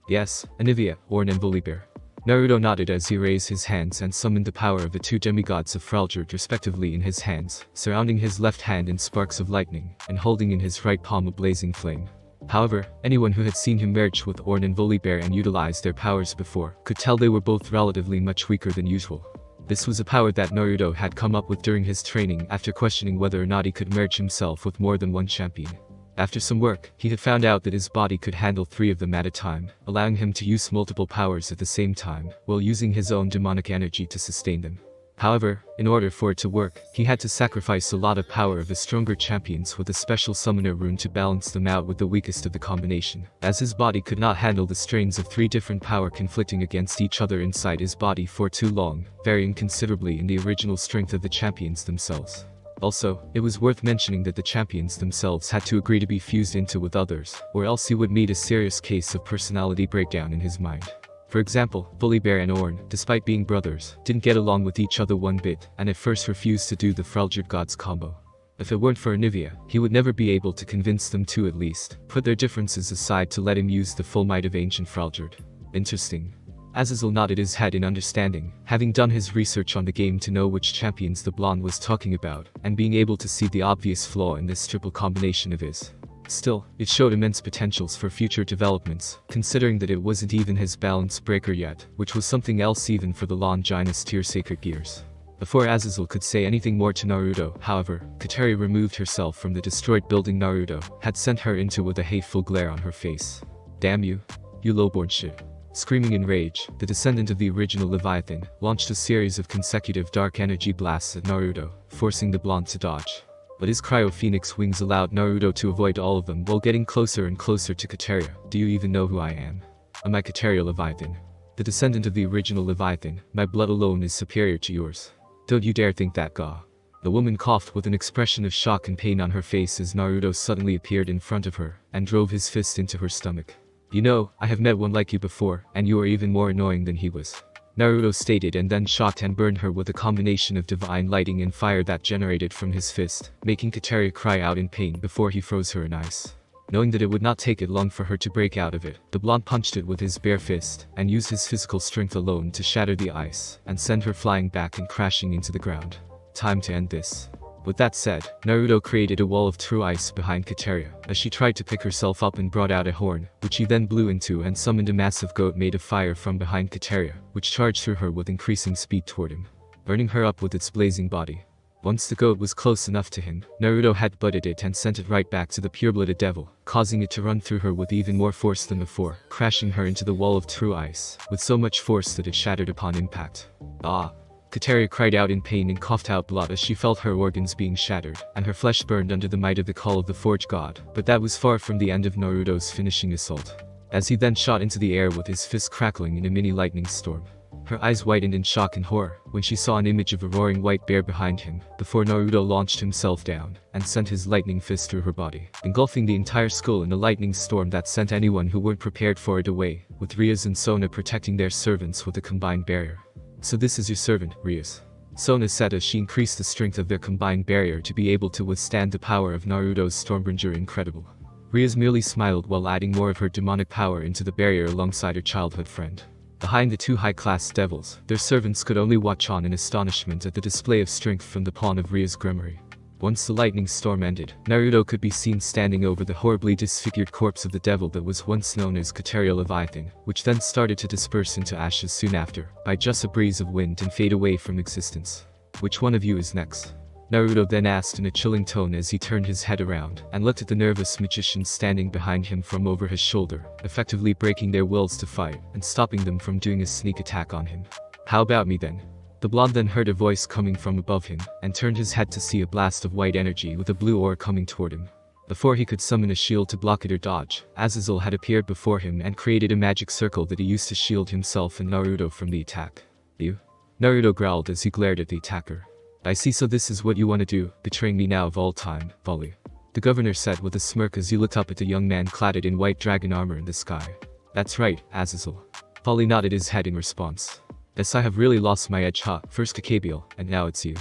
Yes, Anivia, Orn and Volibear. Naruto nodded as he raised his hands and summoned the power of the 2 demigods of Freljord respectively in his hands, surrounding his left hand in sparks of lightning, and holding in his right palm a blazing flame. However, anyone who had seen him merge with Orn and Volibear and utilize their powers before, could tell they were both relatively much weaker than usual. This was a power that Naruto had come up with during his training after questioning whether or not he could merge himself with more than one champion. After some work, he had found out that his body could handle 3 of them at a time, allowing him to use multiple powers at the same time, while using his own demonic energy to sustain them. However, in order for it to work, he had to sacrifice a lot of power of the stronger champions with a special summoner rune to balance them out with the weakest of the combination, as his body could not handle the strains of 3 different power conflicting against each other inside his body for too long, varying considerably in the original strength of the champions themselves. Also, it was worth mentioning that the champions themselves had to agree to be fused into with others, or else he would meet a serious case of personality breakdown in his mind. For example, Volibear and Orn, despite being brothers, didn't get along with each other one bit, and at first refused to do the Freljord gods combo. If it weren't for Anivia, he would never be able to convince them to at least put their differences aside to let him use the full might of ancient Freljord. Interesting. Azazel nodded his head in understanding, having done his research on the game to know which champions the blonde was talking about, and being able to see the obvious flaw in this triple combination of his. Still, it showed immense potentials for future developments, considering that it wasn't even his balance breaker yet, which was something else even for the Longinus tier sacred gears. Before Azazel could say anything more to Naruto, however, Kateria removed herself from the destroyed building Naruto had sent her into with a hateful glare on her face. Damn you. You lowborn shit. Screaming in rage, the descendant of the original Leviathan launched a series of consecutive dark energy blasts at Naruto, forcing the blonde to dodge. But his cryo-phoenix wings allowed Naruto to avoid all of them while getting closer and closer to Kateria. Do you even know who I am? Am I Kateria Leviathan? The descendant of the original Leviathan, my blood alone is superior to yours. Don't you dare think that, Ga. The woman coughed with an expression of shock and pain on her face as Naruto suddenly appeared in front of her, and drove his fist into her stomach. You know, I have met one like you before, and you are even more annoying than he was. Naruto stated, and then shocked and burned her with a combination of divine lighting and fire that generated from his fist, making Kateria cry out in pain before he froze her in ice. Knowing that it would not take it long for her to break out of it, the blonde punched it with his bare fist, and used his physical strength alone to shatter the ice, and send her flying back and crashing into the ground. Time to end this. With that said, Naruto created a wall of true ice behind Kateria, as she tried to pick herself up and brought out a horn, which he then blew into and summoned a massive goat made of fire from behind Kateria, which charged through her with increasing speed toward him, burning her up with its blazing body. Once the goat was close enough to him, Naruto headbutted it and sent it right back to the pure-blooded devil, causing it to run through her with even more force than before, crashing her into the wall of true ice, with so much force that it shattered upon impact. Ah! Kateria cried out in pain and coughed out blood as she felt her organs being shattered, and her flesh burned under the might of the call of the Forge God, but that was far from the end of Naruto's finishing assault, as he then shot into the air with his fist crackling in a mini lightning storm. Her eyes widened in shock and horror when she saw an image of a roaring white bear behind him, before Naruto launched himself down, and sent his lightning fist through her body, engulfing the entire school in a lightning storm that sent anyone who weren't prepared for it away, with Rias and Sona protecting their servants with a combined barrier. So this is your servant, Rias. Sona said as she increased the strength of their combined barrier to be able to withstand the power of Naruto's Stormbringer Incredible. Rias merely smiled while adding more of her demonic power into the barrier alongside her childhood friend. Behind the 2 high-class devils, their servants could only watch on in astonishment at the display of strength from the pawn of Rias' Grimoire. Once the lightning storm ended, Naruto could be seen standing over the horribly disfigured corpse of the devil that was once known as Kateria Leviathan, which then started to disperse into ashes soon after, by just a breeze of wind and fade away from existence. Which one of you is next? Naruto then asked in a chilling tone as he turned his head around and looked at the nervous magicians standing behind him from over his shoulder, effectively breaking their wills to fight and stopping them from doing a sneak attack on him. How about me then? The blonde then heard a voice coming from above him, and turned his head to see a blast of white energy with a blue ore coming toward him. Before he could summon a shield to block it or dodge, Azazel had appeared before him and created a magic circle that he used to shield himself and Naruto from the attack. You? Naruto growled as he glared at the attacker. I see, so this is what you want to do, betraying me now of all time, Volley. The governor said with a smirk as he looked up at the young man clad in white dragon armor in the sky. That's right, Azazel. Volley nodded his head in response. Yes, I have really lost my edge, huh? First Kakabiel, and now it's you.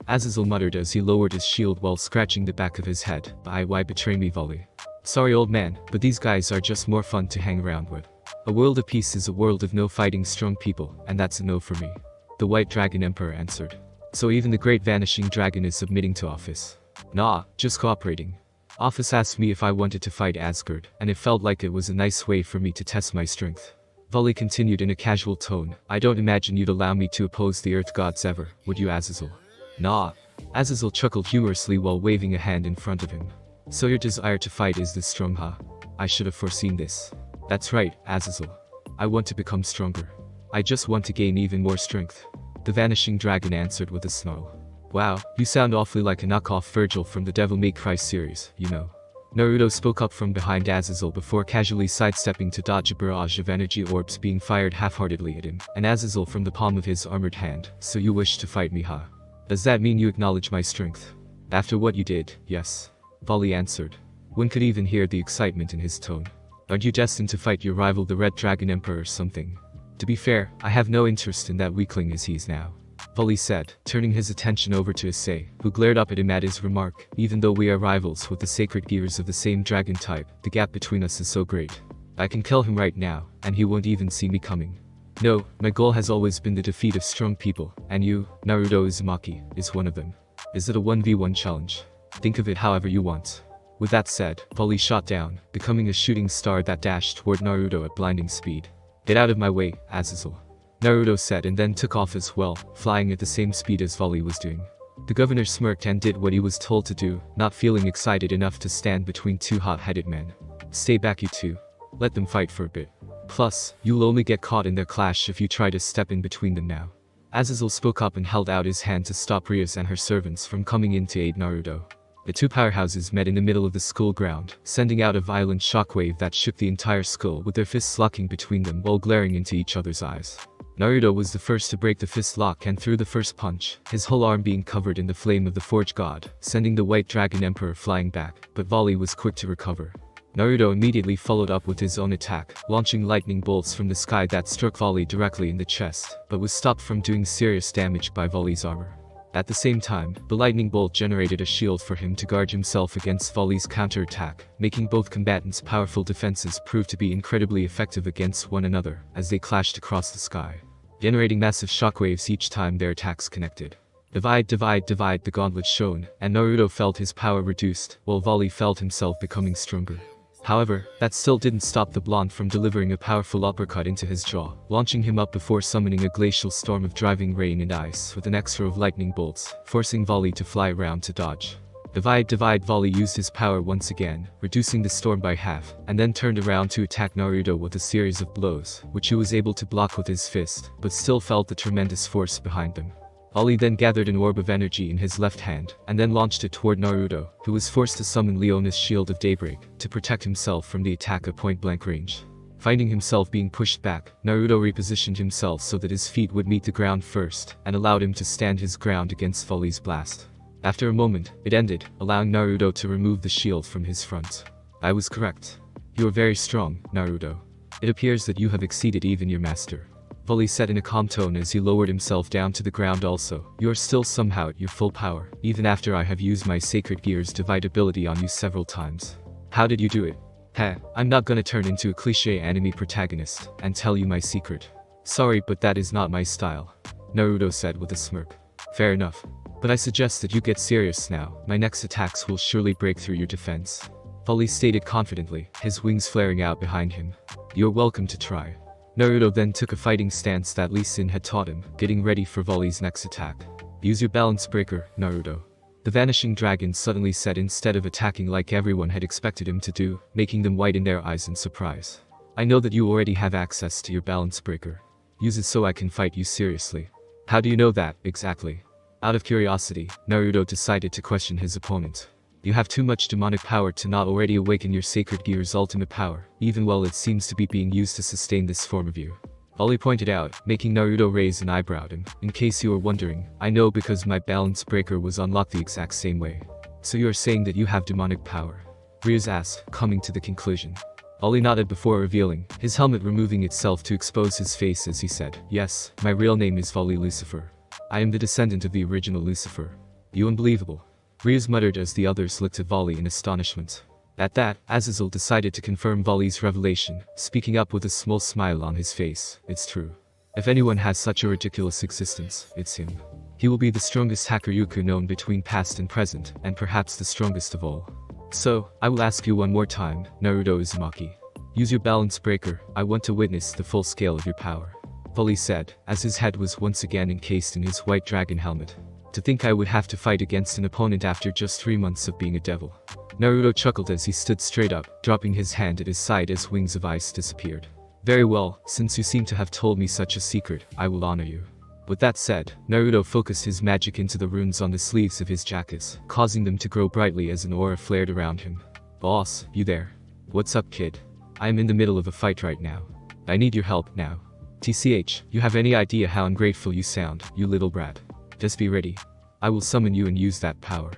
Azazel muttered as he lowered his shield while scratching the back of his head. Why betray me, Volley? Sorry old man, but these guys are just more fun to hang around with. A world of peace is a world of no fighting strong people, and that's a no for me. The White Dragon Emperor answered. So even the Great Vanishing Dragon is submitting to Office? Nah, just cooperating. Office asked me if I wanted to fight Asgard, and it felt like it was a nice way for me to test my strength. Volley continued in a casual tone. I don't imagine you'd allow me to oppose the Earth Gods ever, would you, Azazel? Nah. Azazel chuckled humorously while waving a hand in front of him. So your desire to fight is this strong, huh? I should have foreseen this. That's right, Azazel. I want to become stronger. I just want to gain even more strength. The Vanishing Dragon answered with a snarl. Wow, you sound awfully like a knockoff Virgil from the Devil May Cry series, you know. Naruto spoke up from behind Azazel before casually sidestepping to dodge a barrage of energy orbs being fired half-heartedly at him, and Azazel from the palm of his armored hand. So you wish to fight me, huh? Does that mean you acknowledge my strength? After what you did, yes. Volley answered. One could even hear the excitement in his tone. Aren't you destined to fight your rival the Red Dragon Emperor or something? To be fair, I have no interest in that weakling as he is now. Volley said, turning his attention over to Issei, who glared up at him at his remark. Even though we are rivals with the sacred gears of the same dragon type, the gap between us is so great. I can kill him right now, and he won't even see me coming. No, my goal has always been the defeat of strong people, and you, Naruto Uzumaki, is one of them. Is it a 1v1 challenge? Think of it however you want. With that said, Volley shot down, becoming a shooting star that dashed toward Naruto at blinding speed. Get out of my way, Azazel. Naruto said and then took off as well, flying at the same speed as Volley was doing. The governor smirked and did what he was told to do, not feeling excited enough to stand between two hot-headed men. Stay back you two. Let them fight for a bit. Plus, you'll only get caught in their clash if you try to step in between them now. Azazel spoke up and held out his hand to stop Rias and her servants from coming in to aid Naruto. The two powerhouses met in the middle of the school ground, sending out a violent shockwave that shook the entire school with their fists locking between them while glaring into each other's eyes. Naruto was the first to break the fist lock and threw the first punch, his whole arm being covered in the flame of the Forge God, sending the White Dragon Emperor flying back, but Volley was quick to recover. Naruto immediately followed up with his own attack, launching lightning bolts from the sky that struck Volley directly in the chest, but was stopped from doing serious damage by Volley's armor. At the same time, the lightning bolt generated a shield for him to guard himself against Volley's counterattack, making both combatants' powerful defenses prove to be incredibly effective against one another as they clashed across the sky, generating massive shockwaves each time their attacks connected. Divide, the gauntlet shone, and Naruto felt his power reduced, while Volley felt himself becoming stronger. However, that still didn't stop the blonde from delivering a powerful uppercut into his jaw, launching him up before summoning a glacial storm of driving rain and ice with an extra of lightning bolts, forcing Volley to fly around to dodge. Divide, Volley used his power once again, reducing the storm by half, and then turned around to attack Naruto with a series of blows, which he was able to block with his fist, but still felt the tremendous force behind them. Volley then gathered an orb of energy in his left hand, and then launched it toward Naruto, who was forced to summon Leona's Shield of Daybreak, to protect himself from the attack at point-blank range. Finding himself being pushed back, Naruto repositioned himself so that his feet would meet the ground first, and allowed him to stand his ground against Volley's blast. After a moment, it ended, allowing Naruto to remove the shield from his front. I was correct. You are very strong, Naruto. It appears that you have exceeded even your master. Volley said in a calm tone as he lowered himself down to the ground also. You are still somehow at your full power, even after I have used my Sacred Gears Divide ability on you several times. How did you do it? Heh, I'm not gonna turn into a cliché anime protagonist and tell you my secret. Sorry, but that is not my style, Naruto said with a smirk. Fair enough. But I suggest that you get serious now. My next attacks will surely break through your defense. Volley stated confidently, his wings flaring out behind him. You're welcome to try. Naruto then took a fighting stance that Lee Sin had taught him, getting ready for Volley's next attack. Use your balance breaker, Naruto. The Vanishing Dragon suddenly said instead of attacking like everyone had expected him to do, making them widen their eyes in surprise. I know that you already have access to your balance breaker. Use it so I can fight you seriously. How do you know that, exactly? Out of curiosity, Naruto decided to question his opponent. You have too much demonic power to not already awaken your Sacred Gear's ultimate power, even while it seems to be being used to sustain this form of you. Volley pointed out, making Naruto raise an eyebrow at him. In case you were wondering, I know because my balance breaker was unlocked the exact same way. So you are saying that you have demonic power? Rias asked, coming to the conclusion. Volley nodded before revealing, his helmet removing itself to expose his face as he said, yes, my real name is Volley Lucifer. I am the descendant of the original Lucifer. You unbelievable. Ryuz muttered as the others looked at Volley in astonishment. At that, Azazel decided to confirm Volley's revelation, speaking up with a small smile on his face. It's true. If anyone has such a ridiculous existence, it's him. He will be the strongest hacker Yuku known between past and present, and perhaps the strongest of all. So, I will ask you one more time, Naruto Uzumaki. Use your balance breaker, I want to witness the full scale of your power. Volley said, as his head was once again encased in his white dragon helmet. To think I would have to fight against an opponent after just 3 months of being a devil. Naruto chuckled as he stood straight up, dropping his hand at his side as wings of ice disappeared. Very well, since you seem to have told me such a secret, I will honor you. With that said, Naruto focused his magic into the runes on the sleeves of his jackets, causing them to grow brightly as an aura flared around him. Boss, you there? What's up, kid? I am in the middle of a fight right now. I need your help now. TCH, you have any idea how ungrateful you sound, you little brat? Just be ready. I will summon you and use that power.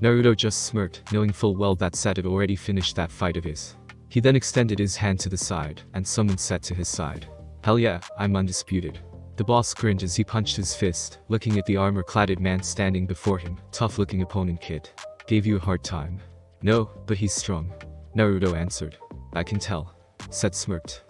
Naruto just smirked, knowing full well that Set had already finished that fight of his. He then extended his hand to the side, and summoned Set to his side. Hell yeah, I'm undisputed. The boss grinned as he punched his fist, looking at the armor-cladded man standing before him. Tough-looking opponent, kid. Gave you a hard time. No, but he's strong. Naruto answered. I can tell. Set smirked.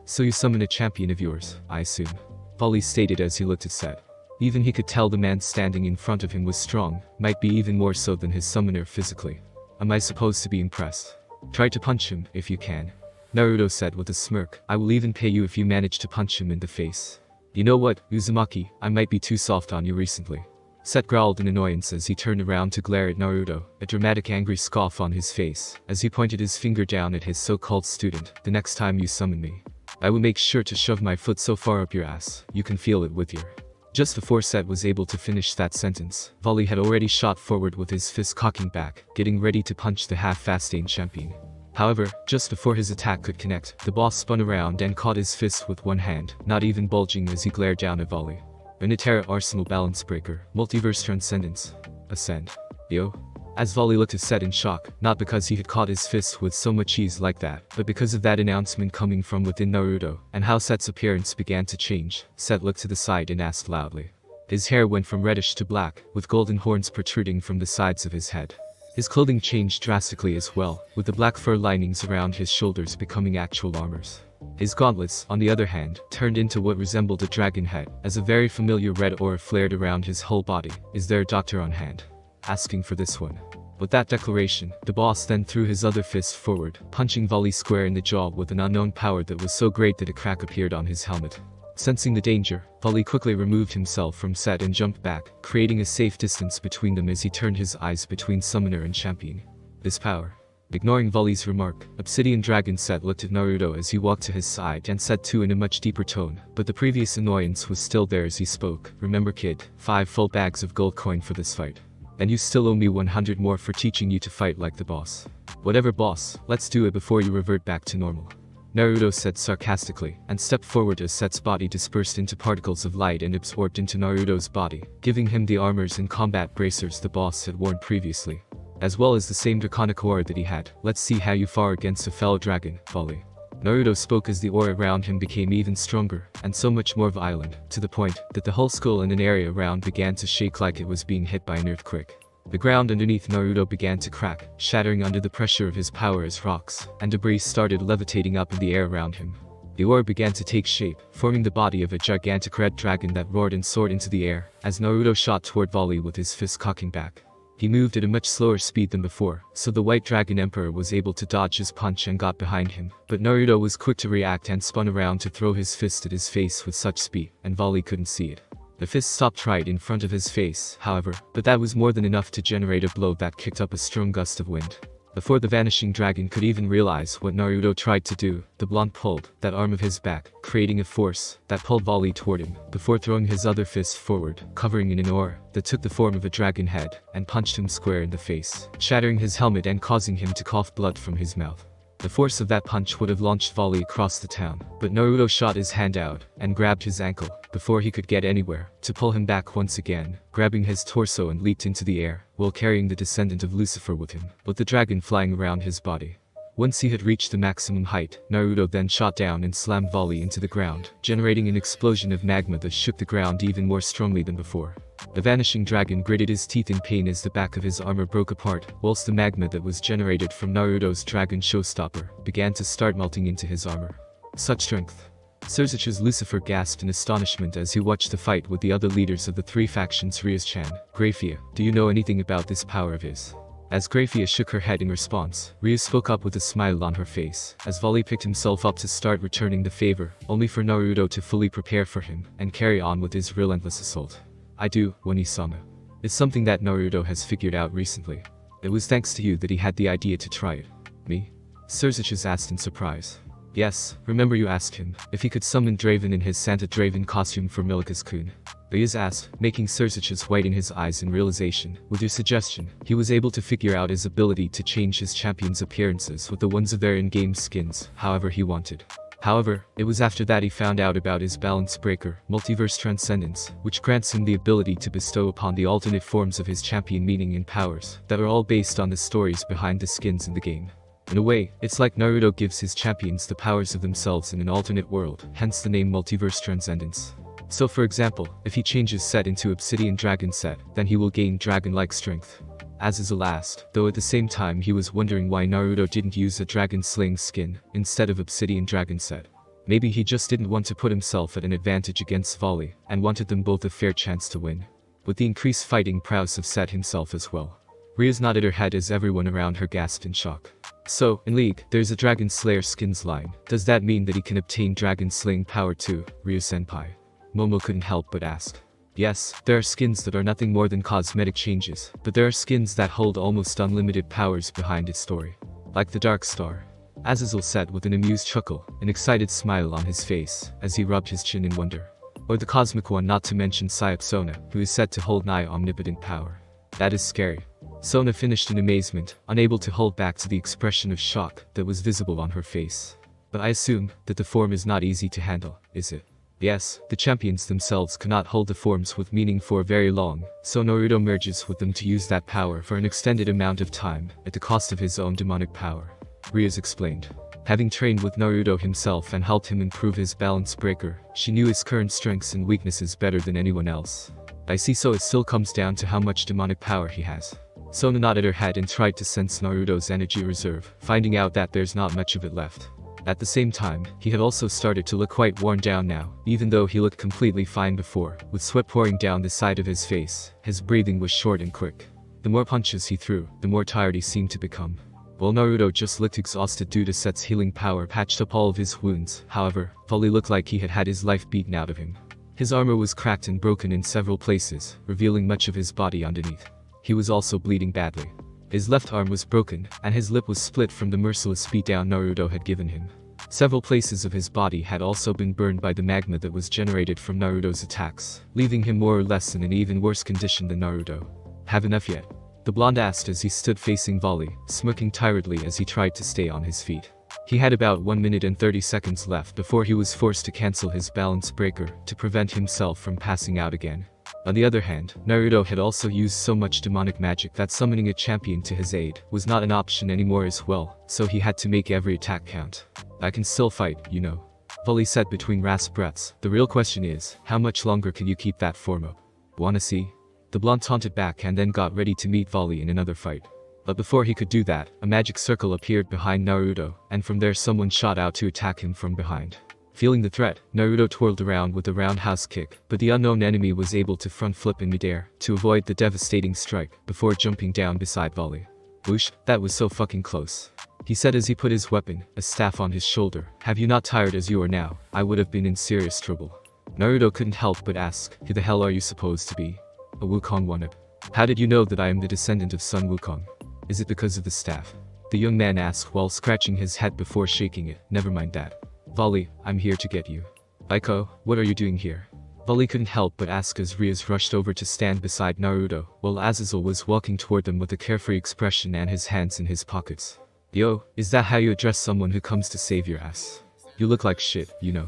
So you summon a champion of yours, I assume. Volley stated as he looked at Set. Even he could tell the man standing in front of him was strong, might be even more so than his summoner physically. Am I supposed to be impressed? Try to punch him, if you can. Naruto said with a smirk. I will even pay you if you manage to punch him in the face. You know what, Uzumaki, I might be too soft on you recently. Set growled in annoyance as he turned around to glare at Naruto, a dramatic angry scoff on his face, as he pointed his finger down at his so-called student. The next time you summon me, I will make sure to shove my foot so far up your ass, you can feel it with your... Just before Set was able to finish that sentence, Volley had already shot forward with his fist cocking back, getting ready to punch the half-fasting champion. However, just before his attack could connect, the boss spun around and caught his fist with one hand, not even bulging as he glared down at Volley. Unitera Arsenal Balance Breaker, Multiverse Transcendence. Ascend. Yo. As Volley looked at Set in shock, not because he had caught his fist with so much ease like that, but because of that announcement coming from within Naruto, and how Set's appearance began to change. Set looked to the side and asked loudly. His hair went from reddish to black, with golden horns protruding from the sides of his head. His clothing changed drastically as well, with the black fur linings around his shoulders becoming actual armors. His gauntlets, on the other hand, turned into what resembled a dragon head, as a very familiar red aura flared around his whole body. Is there a doctor on hand? Asking for this one. With that declaration, the boss then threw his other fist forward, punching Volley square in the jaw with an unknown power that was so great that a crack appeared on his helmet. Sensing the danger, Volley quickly removed himself from Set and jumped back, creating a safe distance between them as he turned his eyes between summoner and champion. This power. Ignoring Volley's remark, Obsidian Dragon Set looked at Naruto as he walked to his side and said too in a much deeper tone, but the previous annoyance was still there as he spoke. Remember kid, 5 full bags of gold coin for this fight. And you still owe me 100 more for teaching you to fight like the boss. Whatever boss, let's do it before you revert back to normal. Naruto said sarcastically, and stepped forward as Set's body dispersed into particles of light and absorbed into Naruto's body, giving him the armors and combat bracers the boss had worn previously. As well as the same draconic aura that he had. Let's see how you fare against a fellow dragon, Volley. Naruto spoke as the aura around him became even stronger, and so much more violent, to the point that the whole school and an area around began to shake like it was being hit by an earthquake. The ground underneath Naruto began to crack, shattering under the pressure of his power as rocks, and debris started levitating up in the air around him. The aura began to take shape, forming the body of a gigantic red dragon that roared and soared into the air, as Naruto shot toward Volley with his fist cocking back. He moved at a much slower speed than before, so the White Dragon Emperor was able to dodge his punch and got behind him, but Naruto was quick to react and spun around to throw his fist at his face with such speed, and Volley couldn't see it. The fist stopped right in front of his face, however, but that was more than enough to generate a blow that kicked up a strong gust of wind. Before the vanishing dragon could even realize what Naruto tried to do, the blonde pulled that arm of his back, creating a force that pulled Volley toward him, before throwing his other fist forward, covering in an aura that took the form of a dragon head, and punched him square in the face, shattering his helmet and causing him to cough blood from his mouth. The force of that punch would have launched Volley across the town, but Naruto shot his hand out, and grabbed his ankle, before he could get anywhere, to pull him back once again, grabbing his torso and leaped into the air, while carrying the descendant of Lucifer with him, with the dragon flying around his body. Once he had reached the maximum height, Naruto then shot down and slammed volley into the ground, generating an explosion of magma that shook the ground even more strongly than before. The vanishing dragon gritted his teeth in pain as the back of his armor broke apart, whilst the magma that was generated from Naruto's dragon showstopper began to start melting into his armor. Such strength. Surzucha's Lucifer gasped in astonishment as he watched the fight with the other leaders of the three factions. Rias-chan, Grafia, do you know anything about this power of his? As Grafia shook her head in response, Ria spoke up with a smile on her face, as Volley picked himself up to start returning the favor, only for Naruto to fully prepare for him and carry on with his relentless assault. I do, Oni-sama. It's something that Naruto has figured out recently. It was thanks to you that he had the idea to try it. Me? Surzucha asked in surprise. Yes, remember you asked him if he could summon Draven in his Santa Draven costume for Milikas-kun. Rias asked, making Surzucha whiten his eyes in realization. With your suggestion, he was able to figure out his ability to change his champion's appearances with the ones of their in-game skins, however he wanted. However, it was after that he found out about his balance breaker, multiverse transcendence, which grants him the ability to bestow upon the alternate forms of his champion meaning and powers that are all based on the stories behind the skins in the game. In a way, it's like Naruto gives his champions the powers of themselves in an alternate world, hence the name multiverse transcendence. So for example, if he changes Set into Obsidian Dragon Set, then he will gain dragon-like strength. As is a last, though at the same time he was wondering why Naruto didn't use a dragon slaying skin instead of Obsidian Dragon Set. Maybe he just didn't want to put himself at an advantage against Volley, and wanted them both a fair chance to win. With the increased fighting prowess of Set himself as well. Rias nodded her head as everyone around her gasped in shock. So, in League, there's a Dragon Slayer skins line. Does that mean that he can obtain dragon slaying power too, Ryu-senpai? Momo couldn't help but ask. Yes, there are skins that are nothing more than cosmetic changes, but there are skins that hold almost unlimited powers behind its story. Like the Dark Star. Azazel said with an amused chuckle, an excited smile on his face, as he rubbed his chin in wonder. Or the Cosmic One, not to mention Sayop Sona, who is said to hold nigh omnipotent power. That is scary. Sona finished in amazement, unable to hold back to the expression of shock that was visible on her face. But I assume that the form is not easy to handle, is it? Yes, the champions themselves cannot hold the forms with meaning for very long, so Naruto merges with them to use that power for an extended amount of time, at the cost of his own demonic power. Rias explained. Having trained with Naruto himself and helped him improve his balance breaker, she knew his current strengths and weaknesses better than anyone else. I see, so it still comes down to how much demonic power he has. Sona nodded her head and tried to sense Naruto's energy reserve, finding out that there's not much of it left. At the same time, he had also started to look quite worn down now, even though he looked completely fine before, with sweat pouring down the side of his face. His breathing was short and quick. The more punches he threw, the more tired he seemed to become. While Naruto just looked exhausted due to Set's healing power patched up all of his wounds, however, Volley looked like he had had his life beaten out of him. His armor was cracked and broken in several places, revealing much of his body underneath. He was also bleeding badly. His left arm was broken, and his lip was split from the merciless beatdown Naruto had given him. Several places of his body had also been burned by the magma that was generated from Naruto's attacks, leaving him more or less in an even worse condition than Naruto. Have enough yet? The blonde asked as he stood facing Volley, smirking tiredly as he tried to stay on his feet. He had about 1 minute and 30 seconds left before he was forced to cancel his balance breaker to prevent himself from passing out again. On the other hand, Naruto had also used so much demonic magic that summoning a champion to his aid was not an option anymore as well, so he had to make every attack count. I can still fight, you know. Volley said between rasped breaths. The real question is, how much longer can you keep that form up? Wanna see? The blonde taunted back and then got ready to meet Volley in another fight. But before he could do that, a magic circle appeared behind Naruto, and from there someone shot out to attack him from behind. Feeling the threat, Naruto twirled around with a roundhouse kick, but the unknown enemy was able to front flip in midair to avoid the devastating strike before jumping down beside Volley. Whoosh, that was so fucking close. He said as he put his weapon, a staff, on his shoulder. Have you not tired as you are now? I would have been in serious trouble. Naruto couldn't help but ask, who the hell are you supposed to be? A Wukong one-up. How did you know that I am the descendant of Sun Wukong? Is it because of the staff? The young man asked while scratching his head before shaking it. Never mind that. Volley, I'm here to get you. Aiko, what are you doing here? Volley couldn't help but ask as Rias rushed over to stand beside Naruto, while Azazel was walking toward them with a carefree expression and his hands in his pockets. Yo, is that how you address someone who comes to save your ass? You look like shit, you know.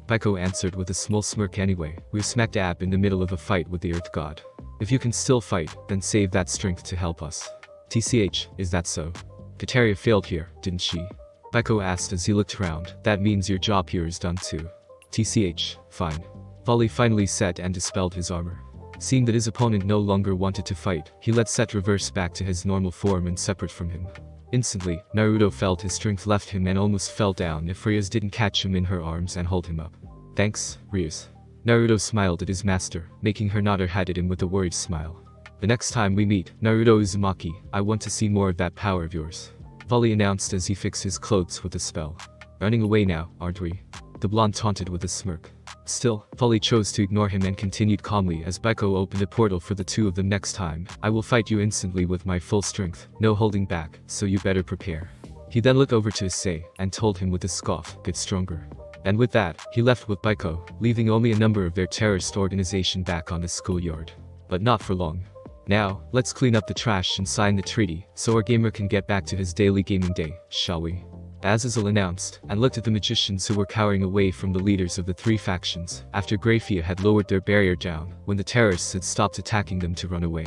Aiko answered with a small smirk. Anyway, we're smack dab in the middle of a fight with the Earth God. If you can still fight, then save that strength to help us. TCH, is that so? Kateria failed here, didn't she? Baiko asked as he looked around. That means your job here is done too. TCH, fine. Volley finally set and dispelled his armor. Seeing that his opponent no longer wanted to fight, he let Set reverse back to his normal form and separate from him. Instantly, Naruto felt his strength left him and almost fell down if Rias didn't catch him in her arms and hold him up. Thanks, Rias. Naruto smiled at his master, making her nod her head at him with a worried smile. The next time we meet, Naruto Uzumaki, I want to see more of that power of yours. Volley announced as he fixed his clothes with a spell. Running away now, aren't we? The blonde taunted with a smirk. Still, Volley chose to ignore him and continued calmly as Baiko opened a portal for the two of them. Next time, I will fight you instantly with my full strength, no holding back, so you better prepare. He then looked over to Issei and told him with a scoff, get stronger. And with that, he left with Baiko, leaving only a number of their terrorist organization back on the schoolyard. But not for long. Now, let's clean up the trash and sign the treaty, so our gamer can get back to his daily gaming day, shall we? Azazel announced, and looked at the magicians who were cowering away from the leaders of the three factions, after Grafia had lowered their barrier down, when the terrorists had stopped attacking them to run away.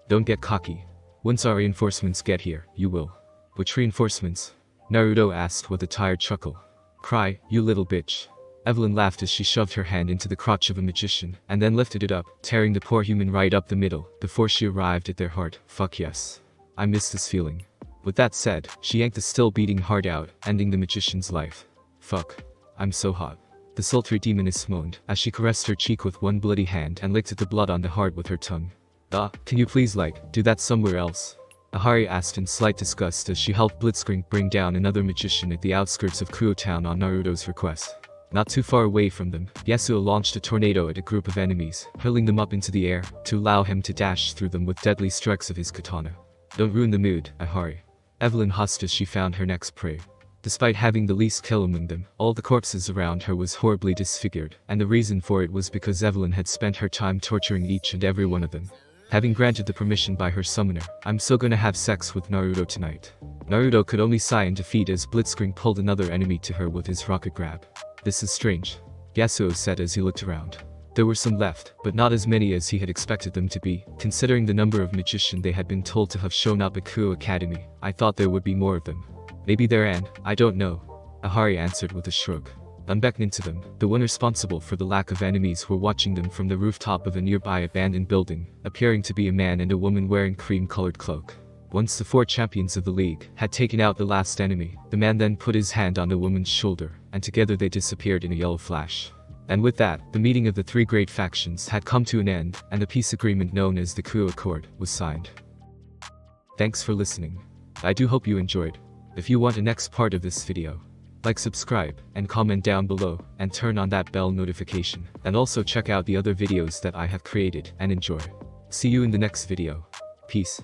Don't get cocky. Once our reinforcements get here, you will. Which reinforcements? Naruto asked with a tired chuckle. Cry, you little bitch. Evelyn laughed as she shoved her hand into the crotch of a magician, and then lifted it up, tearing the poor human right up the middle, before she arrived at their heart. Fuck yes. I miss this feeling. With that said, she yanked the still beating heart out, ending the magician's life. Fuck. I'm so hot. The sultry demoness moaned, as she caressed her cheek with one bloody hand and licked at the blood on the heart with her tongue. Can you please do that somewhere else? Ahari asked in slight disgust as she helped Blitzcrank bring down another magician at the outskirts of Kuo Town on Naruto's request. Not too far away from them, Yasuo launched a tornado at a group of enemies, hurling them up into the air, to allow him to dash through them with deadly strikes of his katana. Don't ruin the mood, Ahari. Evelyn husked as she found her next prey. Despite having the least kill among them, all the corpses around her was horribly disfigured, and the reason for it was because Evelyn had spent her time torturing each and every one of them. Having granted the permission by her summoner, I'm so gonna have sex with Naruto tonight. Naruto could only sigh in defeat as Blitzcrank pulled another enemy to her with his rocket grab. This is strange, Yasuo said as he looked around. There were some left, but not as many as he had expected them to be, considering the number of magicians they had been told to have shown up at Kuo Academy. I thought there would be more of them. Maybe they're I don't know. Ahari answered with a shrug. Unbeckoning to them, the one responsible for the lack of enemies were watching them from the rooftop of a nearby abandoned building, appearing to be a man and a woman wearing cream-colored cloak. Once the four champions of the league had taken out the last enemy, the man then put his hand on the woman's shoulder, and together they disappeared in a yellow flash. And with that, the meeting of the three great factions had come to an end, and the peace agreement known as the Kuo Accord was signed. Thanks for listening. I do hope you enjoyed. If you want a next part of this video, subscribe, and comment down below, and turn on that bell notification, and also check out the other videos that I have created, and enjoy. See you in the next video. Peace.